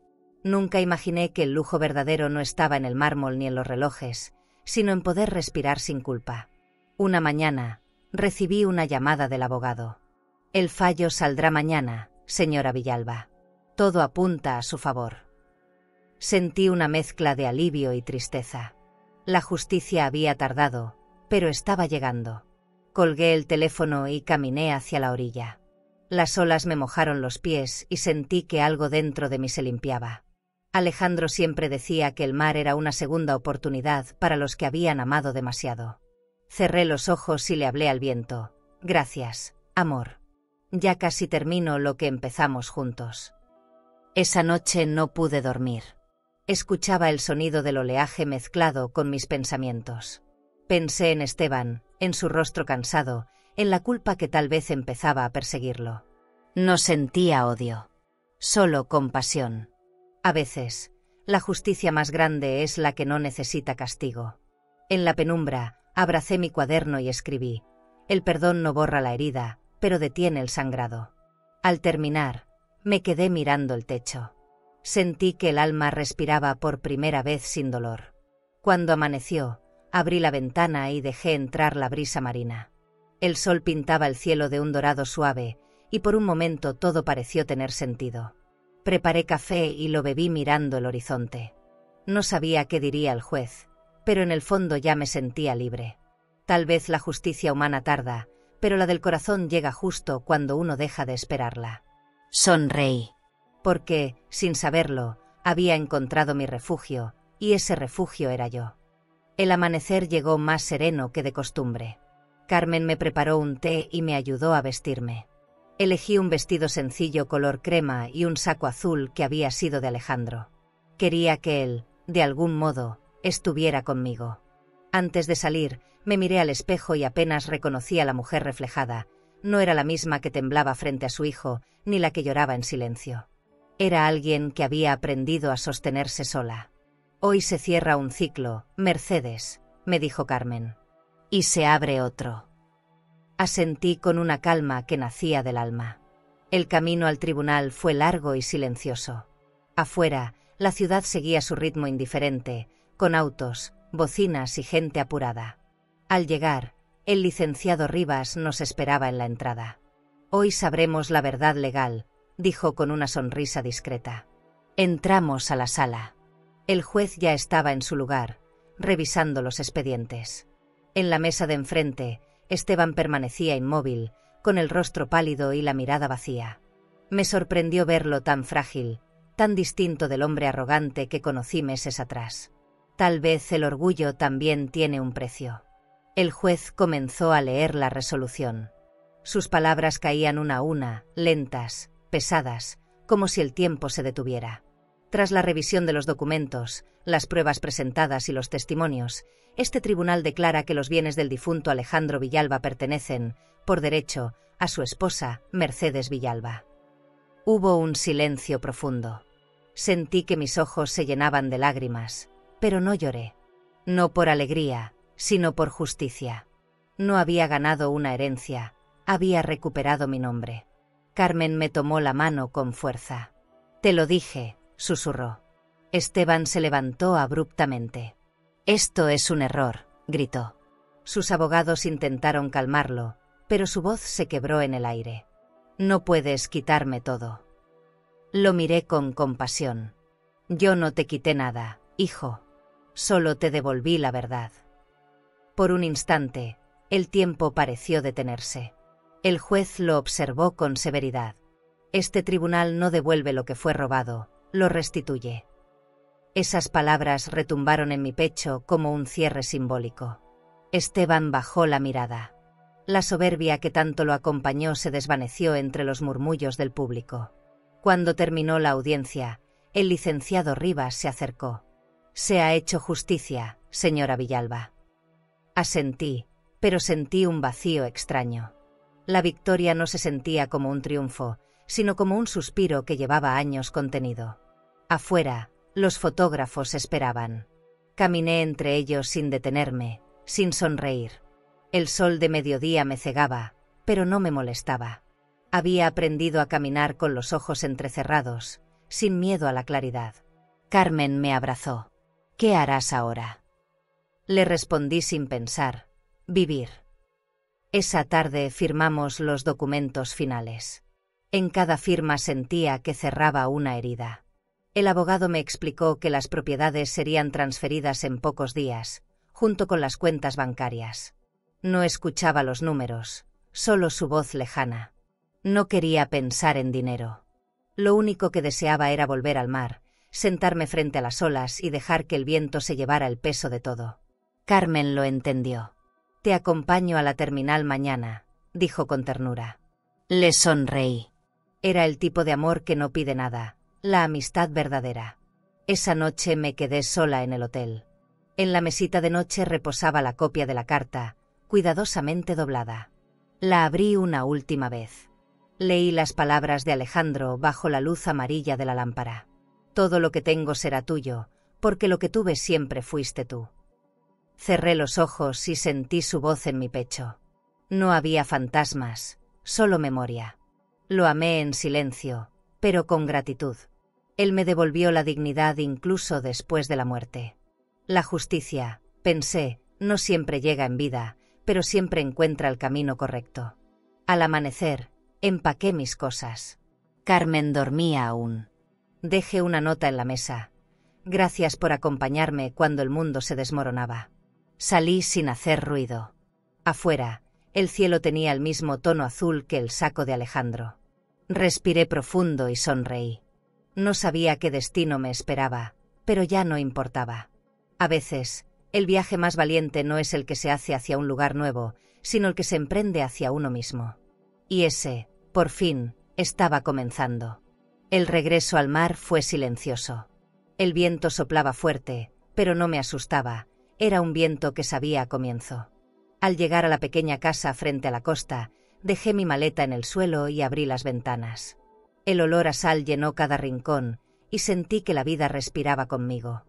S1: Nunca imaginé que el lujo verdadero no estaba en el mármol ni en los relojes, sino en poder respirar sin culpa. Una mañana, recibí una llamada del abogado. «El fallo saldrá mañana, señora Villalba. Todo apunta a su favor». Sentí una mezcla de alivio y tristeza. La justicia había tardado, pero estaba llegando. Colgué el teléfono y caminé hacia la orilla. Las olas me mojaron los pies y sentí que algo dentro de mí se limpiaba. Alejandro siempre decía que el mar era una segunda oportunidad para los que habían amado demasiado. Cerré los ojos y le hablé al viento. «Gracias, amor. Ya casi termino lo que empezamos juntos». Esa noche no pude dormir. Escuchaba el sonido del oleaje mezclado con mis pensamientos. Pensé en Esteban, en su rostro cansado, en la culpa que tal vez empezaba a perseguirlo. No sentía odio, solo compasión. A veces, la justicia más grande es la que no necesita castigo. En la penumbra, abracé mi cuaderno y escribí: «El perdón no borra la herida, pero detiene el sangrado». Al terminar, me quedé mirando el techo. Sentí que el alma respiraba por primera vez sin dolor. Cuando amaneció, abrí la ventana y dejé entrar la brisa marina. El sol pintaba el cielo de un dorado suave, y por un momento todo pareció tener sentido. Preparé café y lo bebí mirando el horizonte. No sabía qué diría el juez, pero en el fondo ya me sentía libre. Tal vez la justicia humana tarda, pero la del corazón llega justo cuando uno deja de esperarla. Sonreí. Porque, sin saberlo, había encontrado mi refugio, y ese refugio era yo. El amanecer llegó más sereno que de costumbre. Carmen me preparó un té y me ayudó a vestirme. Elegí un vestido sencillo color crema y un saco azul que había sido de Alejandro. Quería que él, de algún modo, estuviera conmigo. Antes de salir, me miré al espejo y apenas reconocí a la mujer reflejada. No era la misma que temblaba frente a su hijo, ni la que lloraba en silencio. Era alguien que había aprendido a sostenerse sola. «Hoy se cierra un ciclo, Mercedes», me dijo Carmen. «Y se abre otro». Asentí con una calma que nacía del alma. El camino al tribunal fue largo y silencioso. Afuera, la ciudad seguía su ritmo indiferente, con autos, bocinas y gente apurada. Al llegar, el licenciado Rivas nos esperaba en la entrada. «Hoy sabremos la verdad legal», dijo con una sonrisa discreta. Entramos a la sala. El juez ya estaba en su lugar, revisando los expedientes. En la mesa de enfrente, Esteban permanecía inmóvil, con el rostro pálido y la mirada vacía. Me sorprendió verlo tan frágil, tan distinto del hombre arrogante que conocí meses atrás. Tal vez el orgullo también tiene un precio. El juez comenzó a leer la resolución. Sus palabras caían una a una, lentas, pesadas, como si el tiempo se detuviera. Tras la revisión de los documentos, las pruebas presentadas y los testimonios, este tribunal declara que los bienes del difunto Alejandro Villalba pertenecen, por derecho, a su esposa, Mercedes Villalba. Hubo un silencio profundo. Sentí que mis ojos se llenaban de lágrimas, pero no lloré. No por alegría, sino por justicia. No había ganado una herencia, había recuperado mi nombre. Carmen me tomó la mano con fuerza. «Te lo dije», susurró. Esteban se levantó abruptamente. «Esto es un error», gritó. Sus abogados intentaron calmarlo, pero su voz se quebró en el aire. «No puedes quitarme todo». Lo miré con compasión. «Yo no te quité nada, hijo. Solo te devolví la verdad». Por un instante, el tiempo pareció detenerse. El juez lo observó con severidad. «Este tribunal no devuelve lo que fue robado, lo restituye». Esas palabras retumbaron en mi pecho como un cierre simbólico. Esteban bajó la mirada. La soberbia que tanto lo acompañó se desvaneció entre los murmullos del público. Cuando terminó la audiencia, el licenciado Rivas se acercó. «Se ha hecho justicia, señora Villalba». Asentí, pero sentí un vacío extraño. La victoria no se sentía como un triunfo, sino como un suspiro que llevaba años contenido. Afuera, los fotógrafos esperaban. Caminé entre ellos sin detenerme, sin sonreír. El sol de mediodía me cegaba, pero no me molestaba. Había aprendido a caminar con los ojos entrecerrados, sin miedo a la claridad. Carmen me abrazó. «¿Qué harás ahora?». Le respondí sin pensar: «Vivir». Esa tarde firmamos los documentos finales. En cada firma sentía que cerraba una herida. El abogado me explicó que las propiedades serían transferidas en pocos días, junto con las cuentas bancarias. No escuchaba los números, solo su voz lejana. No quería pensar en dinero. Lo único que deseaba era volver al mar, sentarme frente a las olas y dejar que el viento se llevara el peso de todo. Carmen lo entendió. «Te acompaño a la terminal mañana», dijo con ternura. Le sonreí. Era el tipo de amor que no pide nada, la amistad verdadera. Esa noche me quedé sola en el hotel. En la mesita de noche reposaba la copia de la carta, cuidadosamente doblada. La abrí una última vez. Leí las palabras de Alejandro bajo la luz amarilla de la lámpara. «Todo lo que tengo será tuyo, porque lo que tuve siempre fuiste tú». Cerré los ojos y sentí su voz en mi pecho. No había fantasmas, solo memoria. Lo amé en silencio, pero con gratitud. Él me devolvió la dignidad incluso después de la muerte. La justicia, pensé, no siempre llega en vida, pero siempre encuentra el camino correcto. Al amanecer, empaqué mis cosas. Carmen dormía aún. Dejé una nota en la mesa. «Gracias por acompañarme cuando el mundo se desmoronaba». Salí sin hacer ruido. Afuera, el cielo tenía el mismo tono azul que el saco de Alejandro. Respiré profundo y sonreí. No sabía qué destino me esperaba, pero ya no importaba. A veces, el viaje más valiente no es el que se hace hacia un lugar nuevo, sino el que se emprende hacia uno mismo. Y ese, por fin, estaba comenzando. El regreso al mar fue silencioso. El viento soplaba fuerte, pero no me asustaba. Era un viento que sabía a comienzo. Al llegar a la pequeña casa frente a la costa, dejé mi maleta en el suelo y abrí las ventanas. El olor a sal llenó cada rincón, y sentí que la vida respiraba conmigo.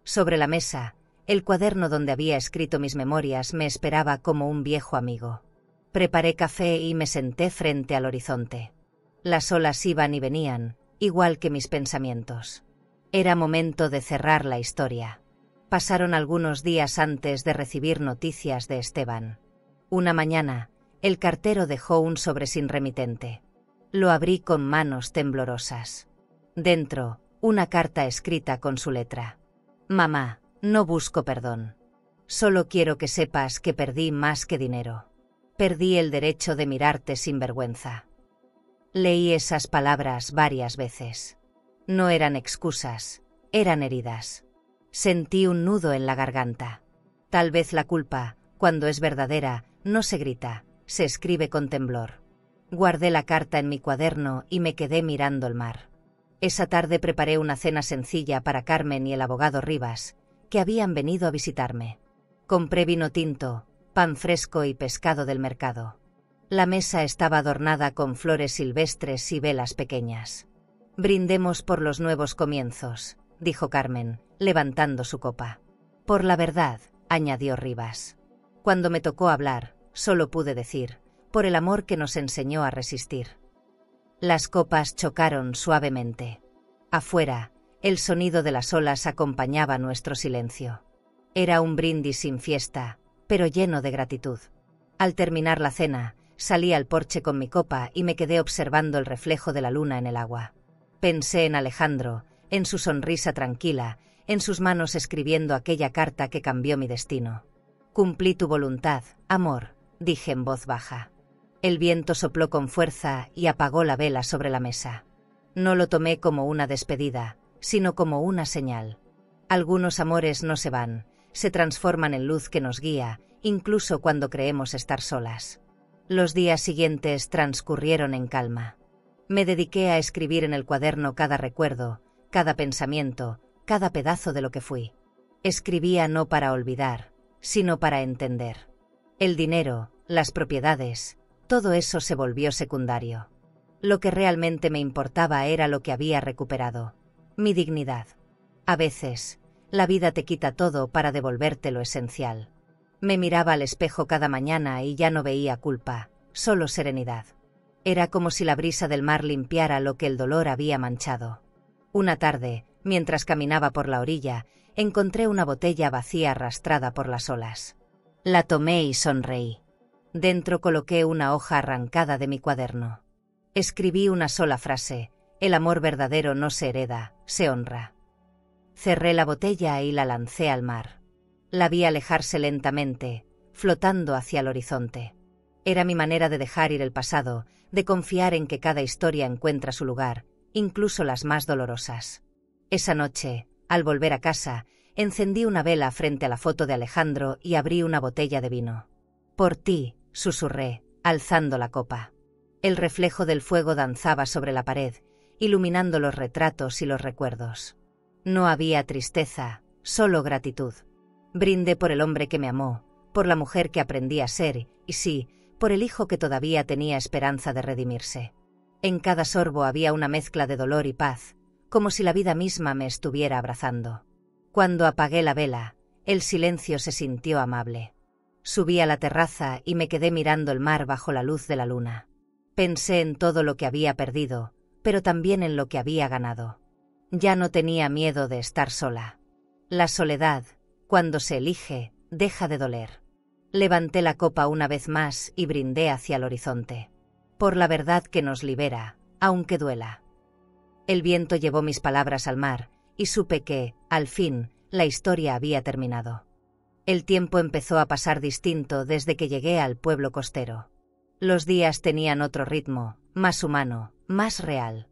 S1: Sobre la mesa, el cuaderno donde había escrito mis memorias me esperaba como un viejo amigo. Preparé café y me senté frente al horizonte. Las olas iban y venían, igual que mis pensamientos. Era momento de cerrar la historia. Pasaron algunos días antes de recibir noticias de Esteban. Una mañana, el cartero dejó un sobre sin remitente. Lo abrí con manos temblorosas. Dentro, una carta escrita con su letra. «Mamá, no busco perdón. Solo quiero que sepas que perdí más que dinero. Perdí el derecho de mirarte sin vergüenza». Leí esas palabras varias veces. No eran excusas, eran heridas. Sentí un nudo en la garganta. Tal vez la culpa, cuando es verdadera, no se grita, se escribe con temblor. Guardé la carta en mi cuaderno y me quedé mirando el mar. Esa tarde preparé una cena sencilla para Carmen y el abogado Rivas, que habían venido a visitarme. Compré vino tinto, pan fresco y pescado del mercado. La mesa estaba adornada con flores silvestres y velas pequeñas. «Brindemos por los nuevos comienzos», dijo Carmen, levantando su copa. «Por la verdad», añadió Rivas. Cuando me tocó hablar, solo pude decir, por el amor que nos enseñó a resistir. Las copas chocaron suavemente. Afuera, el sonido de las olas acompañaba nuestro silencio. Era un brindis sin fiesta, pero lleno de gratitud. Al terminar la cena, salí al porche con mi copa y me quedé observando el reflejo de la luna en el agua. Pensé en Alejandro, en su sonrisa tranquila, en sus manos escribiendo aquella carta que cambió mi destino. «Cumplí tu voluntad, amor», dije en voz baja. El viento sopló con fuerza y apagó la vela sobre la mesa. No lo tomé como una despedida, sino como una señal. Algunos amores no se van, se transforman en luz que nos guía, incluso cuando creemos estar solas. Los días siguientes transcurrieron en calma. Me dediqué a escribir en el cuaderno cada recuerdo, cada pensamiento, cada pedazo de lo que fui. Escribía no para olvidar, sino para entender. El dinero, las propiedades, todo eso se volvió secundario. Lo que realmente me importaba era lo que había recuperado, mi dignidad. A veces, la vida te quita todo para devolverte lo esencial. Me miraba al espejo cada mañana y ya no veía culpa, solo serenidad. Era como si la brisa del mar limpiara lo que el dolor había manchado. Una tarde, mientras caminaba por la orilla, encontré una botella vacía arrastrada por las olas. La tomé y sonreí. Dentro coloqué una hoja arrancada de mi cuaderno. Escribí una sola frase: «El amor verdadero no se hereda, se honra». Cerré la botella y la lancé al mar. La vi alejarse lentamente, flotando hacia el horizonte. Era mi manera de dejar ir el pasado, de confiar en que cada historia encuentra su lugar, incluso las más dolorosas. Esa noche, al volver a casa, encendí una vela frente a la foto de Alejandro y abrí una botella de vino. «Por ti», susurré, alzando la copa. El reflejo del fuego danzaba sobre la pared, iluminando los retratos y los recuerdos. No había tristeza, solo gratitud. Brindé por el hombre que me amó, por la mujer que aprendí a ser, y sí, por el hijo que todavía tenía esperanza de redimirse. En cada sorbo había una mezcla de dolor y paz, como si la vida misma me estuviera abrazando. Cuando apagué la vela, el silencio se sintió amable. Subí a la terraza y me quedé mirando el mar bajo la luz de la luna. Pensé en todo lo que había perdido, pero también en lo que había ganado. Ya no tenía miedo de estar sola. La soledad, cuando se elige, deja de doler. Levanté la copa una vez más y brindé hacia el horizonte. Por la verdad que nos libera, aunque duela. El viento llevó mis palabras al mar, y supe que, al fin, la historia había terminado. El tiempo empezó a pasar distinto desde que llegué al pueblo costero. Los días tenían otro ritmo, más humano, más real.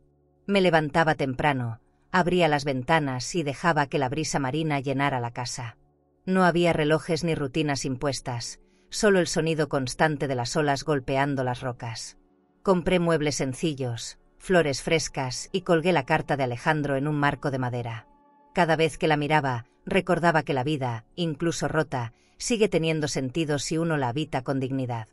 S1: Me levantaba temprano, abría las ventanas y dejaba que la brisa marina llenara la casa. No había relojes ni rutinas impuestas, solo el sonido constante de las olas golpeando las rocas. Compré muebles sencillos, flores frescas y colgué la carta de Alejandro en un marco de madera. Cada vez que la miraba, recordaba que la vida, incluso rota, sigue teniendo sentido si uno la habita con dignidad.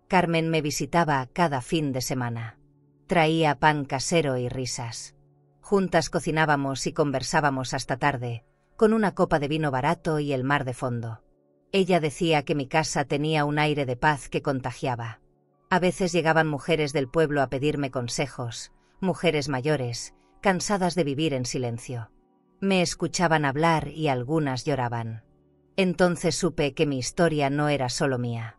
S1: Carmen me visitaba cada fin de semana. Traía pan casero y risas. Juntas cocinábamos y conversábamos hasta tarde, con una copa de vino barato y el mar de fondo. Ella decía que mi casa tenía un aire de paz que contagiaba. A veces llegaban mujeres del pueblo a pedirme consejos, mujeres mayores, cansadas de vivir en silencio. Me escuchaban hablar y algunas lloraban. Entonces supe que mi historia no era solo mía.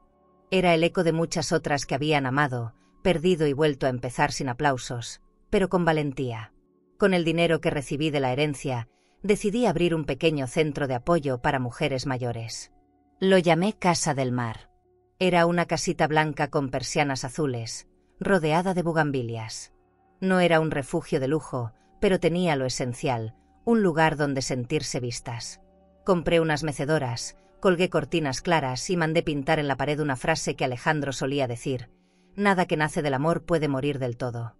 S1: Era el eco de muchas otras que habían amado, perdido y vuelto a empezar sin aplausos, pero con valentía. Con el dinero que recibí de la herencia, decidí abrir un pequeño centro de apoyo para mujeres mayores. Lo llamé Casa del Mar. Era una casita blanca con persianas azules, rodeada de bugambilias. No era un refugio de lujo, pero tenía lo esencial, un lugar donde sentirse vistas. Compré unas mecedoras, colgué cortinas claras y mandé pintar en la pared una frase que Alejandro solía decir: «Nada que nace del amor puede morir del todo».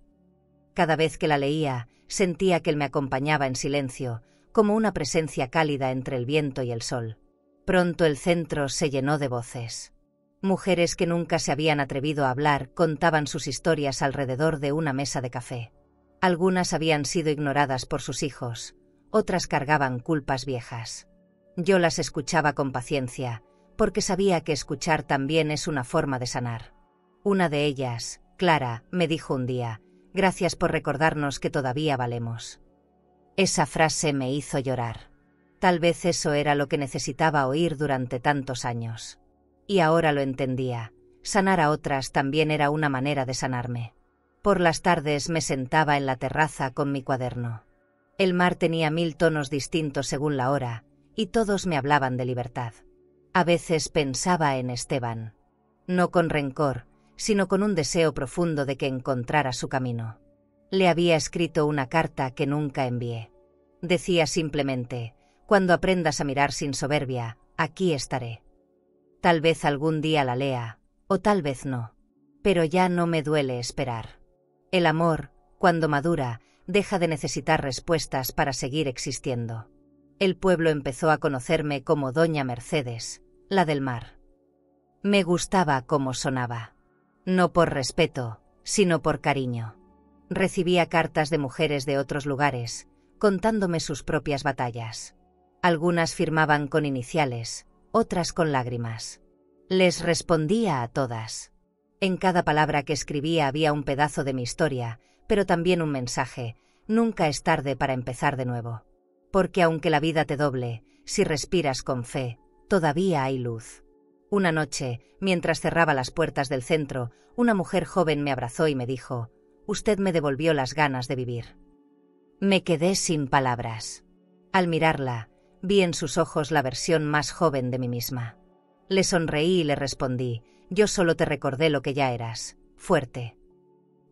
S1: Cada vez que la leía, sentía que él me acompañaba en silencio, como una presencia cálida entre el viento y el sol. Pronto el centro se llenó de voces. Mujeres que nunca se habían atrevido a hablar contaban sus historias alrededor de una mesa de café. Algunas habían sido ignoradas por sus hijos, otras cargaban culpas viejas. Yo las escuchaba con paciencia, porque sabía que escuchar también es una forma de sanar. Una de ellas, Clara, me dijo un día: «Gracias por recordarnos que todavía valemos». Esa frase me hizo llorar. Tal vez eso era lo que necesitaba oír durante tantos años. Y ahora lo entendía. Sanar a otras también era una manera de sanarme. Por las tardes me sentaba en la terraza con mi cuaderno. El mar tenía 1000 tonos distintos según la hora, y todos me hablaban de libertad. A veces pensaba en Esteban. No con rencor, sino con un deseo profundo de que encontrara su camino. Le había escrito una carta que nunca envié. Decía simplemente: «Cuando aprendas a mirar sin soberbia, aquí estaré». Tal vez algún día la lea, o tal vez no. Pero ya no me duele esperar. El amor, cuando madura, deja de necesitar respuestas para seguir existiendo. El pueblo empezó a conocerme como Doña Mercedes, la del mar. Me gustaba cómo sonaba. No por respeto, sino por cariño. Recibía cartas de mujeres de otros lugares, contándome sus propias batallas. Algunas firmaban con iniciales, otras con lágrimas. Les respondía a todas. En cada palabra que escribía había un pedazo de mi historia, pero también un mensaje: nunca es tarde para empezar de nuevo. Porque aunque la vida te doble, si respiras con fe, todavía hay luz. Una noche, mientras cerraba las puertas del centro, una mujer joven me abrazó y me dijo: «Usted me devolvió las ganas de vivir». Me quedé sin palabras. Al mirarla, vi en sus ojos la versión más joven de mí misma. Le sonreí y le respondí: «Yo solo te recordé lo que ya eras, fuerte».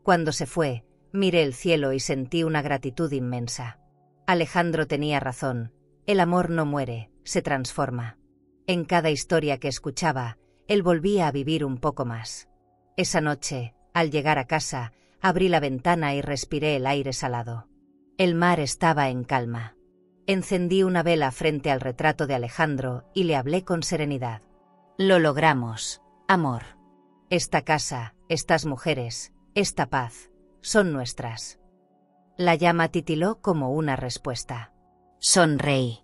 S1: Cuando se fue, miré el cielo y sentí una gratitud inmensa. Alejandro tenía razón: el amor no muere, se transforma. En cada historia que escuchaba, él volvía a vivir un poco más. Esa noche, al llegar a casa, abrí la ventana y respiré el aire salado. El mar estaba en calma. Encendí una vela frente al retrato de Alejandro y le hablé con serenidad. «Lo logramos, amor. Esta casa, estas mujeres, esta paz, son nuestras». La llama titiló como una respuesta. Sonreí.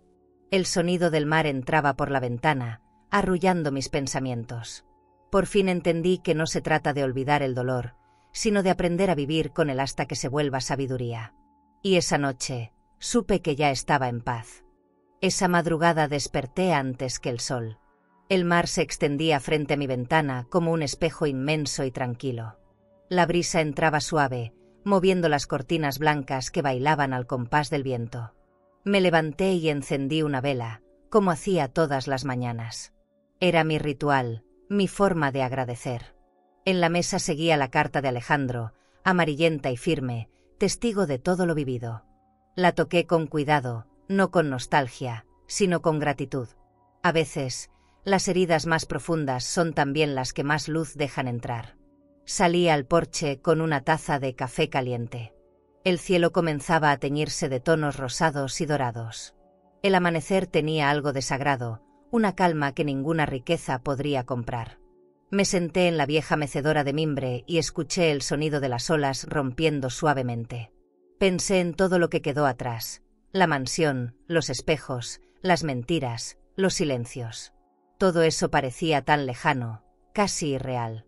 S1: El sonido del mar entraba por la ventana, arrullando mis pensamientos. Por fin entendí que no se trata de olvidar el dolor, sino de aprender a vivir con él hasta que se vuelva sabiduría. Y esa noche, supe que ya estaba en paz. Esa madrugada desperté antes que el sol. El mar se extendía frente a mi ventana como un espejo inmenso y tranquilo. La brisa entraba suave, moviendo las cortinas blancas que bailaban al compás del viento. Me levanté y encendí una vela, como hacía todas las mañanas. Era mi ritual, mi forma de agradecer. En la mesa seguía la carta de Alejandro, amarillenta y firme, testigo de todo lo vivido. La toqué con cuidado, no con nostalgia, sino con gratitud. A veces, las heridas más profundas son también las que más luz dejan entrar. Salí al porche con una taza de café caliente. El cielo comenzaba a teñirse de tonos rosados y dorados. El amanecer tenía algo de sagrado, una calma que ninguna riqueza podría comprar. Me senté en la vieja mecedora de mimbre y escuché el sonido de las olas rompiendo suavemente. Pensé en todo lo que quedó atrás: la mansión, los espejos, las mentiras, los silencios. Todo eso parecía tan lejano, casi irreal.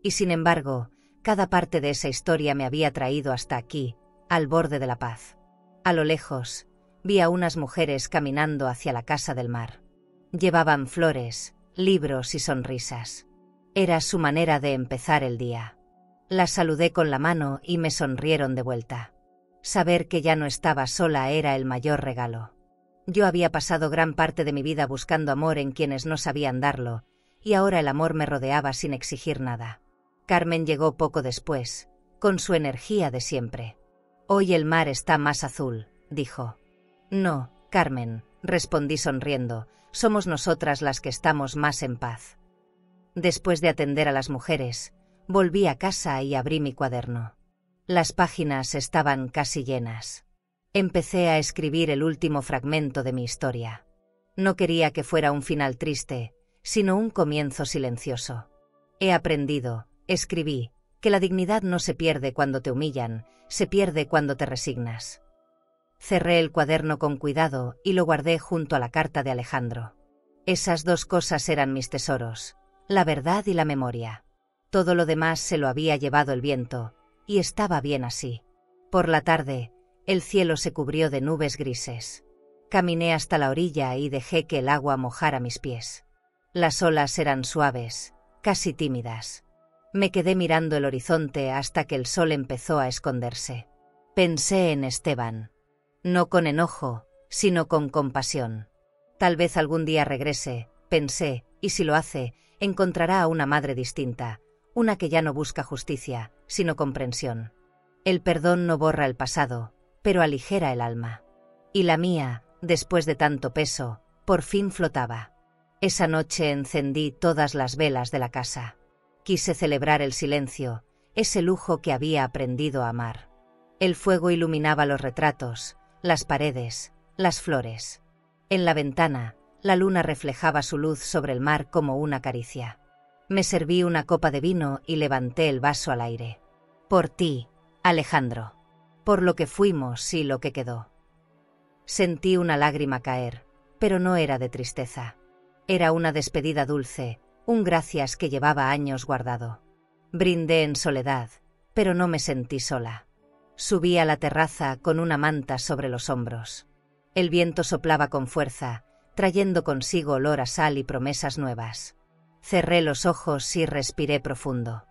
S1: Y sin embargo, cada parte de esa historia me había traído hasta aquí, al borde de la paz. A lo lejos, vi a unas mujeres caminando hacia la casa del mar. Llevaban flores, libros y sonrisas. Era su manera de empezar el día. Las saludé con la mano y me sonrieron de vuelta. Saber que ya no estaba sola era el mayor regalo. Yo había pasado gran parte de mi vida buscando amor en quienes no sabían darlo, y ahora el amor me rodeaba sin exigir nada. Carmen llegó poco después, con su energía de siempre. «Hoy el mar está más azul», dijo. «No, Carmen», respondí sonriendo, «somos nosotras las que estamos más en paz». Después de atender a las mujeres, volví a casa y abrí mi cuaderno. Las páginas estaban casi llenas. Empecé a escribir el último fragmento de mi historia. No quería que fuera un final triste, sino un comienzo silencioso. He aprendido, escribí, que la dignidad no se pierde cuando te humillan, se pierde cuando te resignas. Cerré el cuaderno con cuidado y lo guardé junto a la carta de Alejandro. Esas dos cosas eran mis tesoros, la verdad y la memoria. Todo lo demás se lo había llevado el viento, y estaba bien así. Por la tarde, el cielo se cubrió de nubes grises. Caminé hasta la orilla y dejé que el agua mojara mis pies. Las olas eran suaves, casi tímidas. Me quedé mirando el horizonte hasta que el sol empezó a esconderse. Pensé en Esteban. No con enojo, sino con compasión. Tal vez algún día regrese, pensé, y si lo hace, encontrará a una madre distinta, una que ya no busca justicia, sino comprensión. El perdón no borra el pasado, pero aligera el alma. Y la mía, después de tanto peso, por fin flotaba. Esa noche encendí todas las velas de la casa. Quise celebrar el silencio, ese lujo que había aprendido a amar. El fuego iluminaba los retratos, las paredes, las flores. En la ventana, la luna reflejaba su luz sobre el mar como una caricia. Me serví una copa de vino y levanté el vaso al aire. Por ti, Alejandro. Por lo que fuimos y lo que quedó. Sentí una lágrima caer, pero no era de tristeza. Era una despedida dulce, un gracias que llevaba años guardado. Brindé en soledad, pero no me sentí sola. Subí a la terraza con una manta sobre los hombros. El viento soplaba con fuerza, trayendo consigo olor a sal y promesas nuevas. Cerré los ojos y respiré profundo.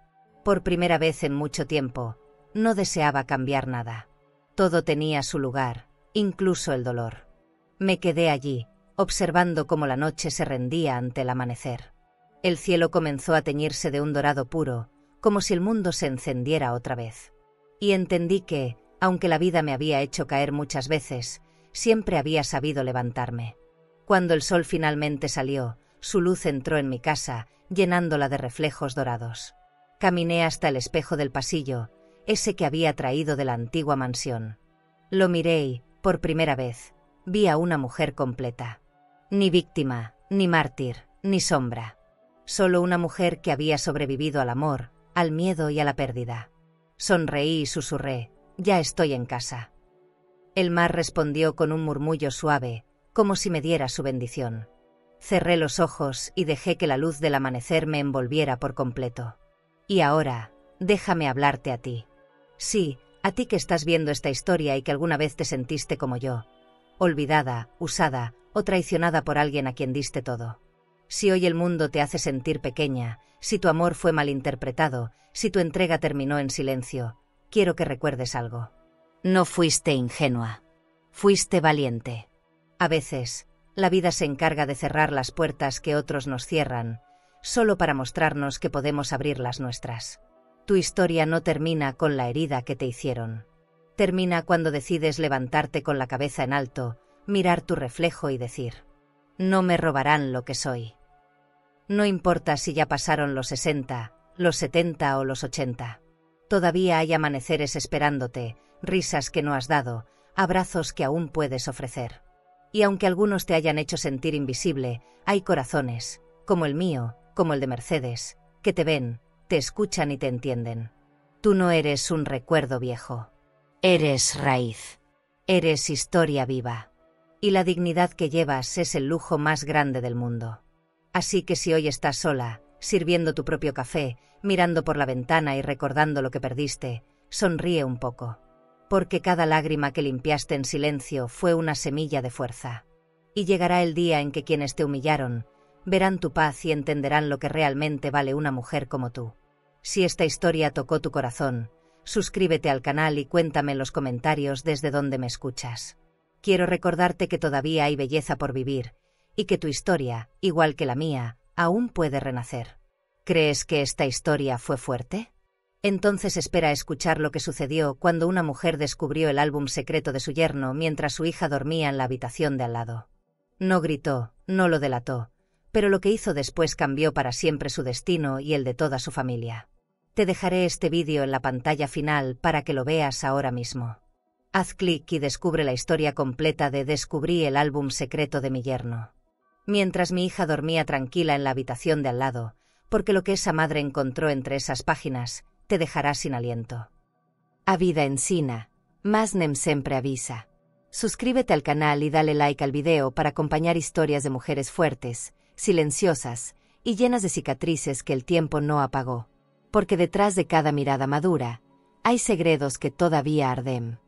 S1: Por primera vez en mucho tiempo, no deseaba cambiar nada. Todo tenía su lugar, incluso el dolor. Me quedé allí, observando cómo la noche se rendía ante el amanecer. El cielo comenzó a teñirse de un dorado puro, como si el mundo se encendiera otra vez. Y entendí que, aunque la vida me había hecho caer muchas veces, siempre había sabido levantarme. Cuando el sol finalmente salió, su luz entró en mi casa, llenándola de reflejos dorados. Caminé hasta el espejo del pasillo, ese que había traído de la antigua mansión. Lo miré y, por primera vez, vi a una mujer completa. Ni víctima, ni mártir, ni sombra. Solo una mujer que había sobrevivido al amor, al miedo y a la pérdida. Sonreí y susurré, ya estoy en casa. El mar respondió con un murmullo suave, como si me diera su bendición. Cerré los ojos y dejé que la luz del amanecer me envolviera por completo. Y ahora, déjame hablarte a ti. Sí, a ti que estás viendo esta historia y que alguna vez te sentiste como yo, olvidada, usada o traicionada por alguien a quien diste todo. Si hoy el mundo te hace sentir pequeña, si tu amor fue malinterpretado, si tu entrega terminó en silencio, quiero que recuerdes algo. No fuiste ingenua. Fuiste valiente. A veces, la vida se encarga de cerrar las puertas que otros nos cierran, solo para mostrarnos que podemos abrir las nuestras. Tu historia no termina con la herida que te hicieron. Termina cuando decides levantarte con la cabeza en alto, mirar tu reflejo y decir: no me robarán lo que soy. No importa si ya pasaron los 60, los 70 o los 80. Todavía hay amaneceres esperándote, risas que no has dado, abrazos que aún puedes ofrecer. Y aunque algunos te hayan hecho sentir invisible, hay corazones, como el mío, como el de Mercedes, que te ven, te escuchan y te entienden. Tú no eres un recuerdo viejo. Eres raíz. Eres historia viva. Y la dignidad que llevas es el lujo más grande del mundo. Así que si hoy estás sola, sirviendo tu propio café, mirando por la ventana y recordando lo que perdiste, sonríe un poco. Porque cada lágrima que limpiaste en silencio fue una semilla de fuerza. Y llegará el día en que quienes te humillaron verán tu paz y entenderán lo que realmente vale una mujer como tú. Si esta historia tocó tu corazón, suscríbete al canal y cuéntame en los comentarios desde donde me escuchas. Quiero recordarte que todavía hay belleza por vivir, y que tu historia, igual que la mía, aún puede renacer. ¿Crees que esta historia fue fuerte? Entonces espera a escuchar lo que sucedió cuando una mujer descubrió el álbum secreto de su yerno mientras su hija dormía en la habitación de al lado. No gritó, no lo delató, pero lo que hizo después cambió para siempre su destino y el de toda su familia. Te dejaré este vídeo en la pantalla final para que lo veas ahora mismo. Haz clic y descubre la historia completa de Descubrí el álbum secreto de mi yerno. Mientras mi hija dormía tranquila en la habitación de al lado, porque lo que esa madre encontró entre esas páginas te dejará sin aliento.
S2: A vida ensina, mas nem sempre avisa. Suscríbete al canal y dale like al video para acompañar historias de mujeres fuertes, silenciosas y llenas de cicatrices que el tiempo no apagó. Porque detrás de cada mirada madura, hay segredos que todavía arden.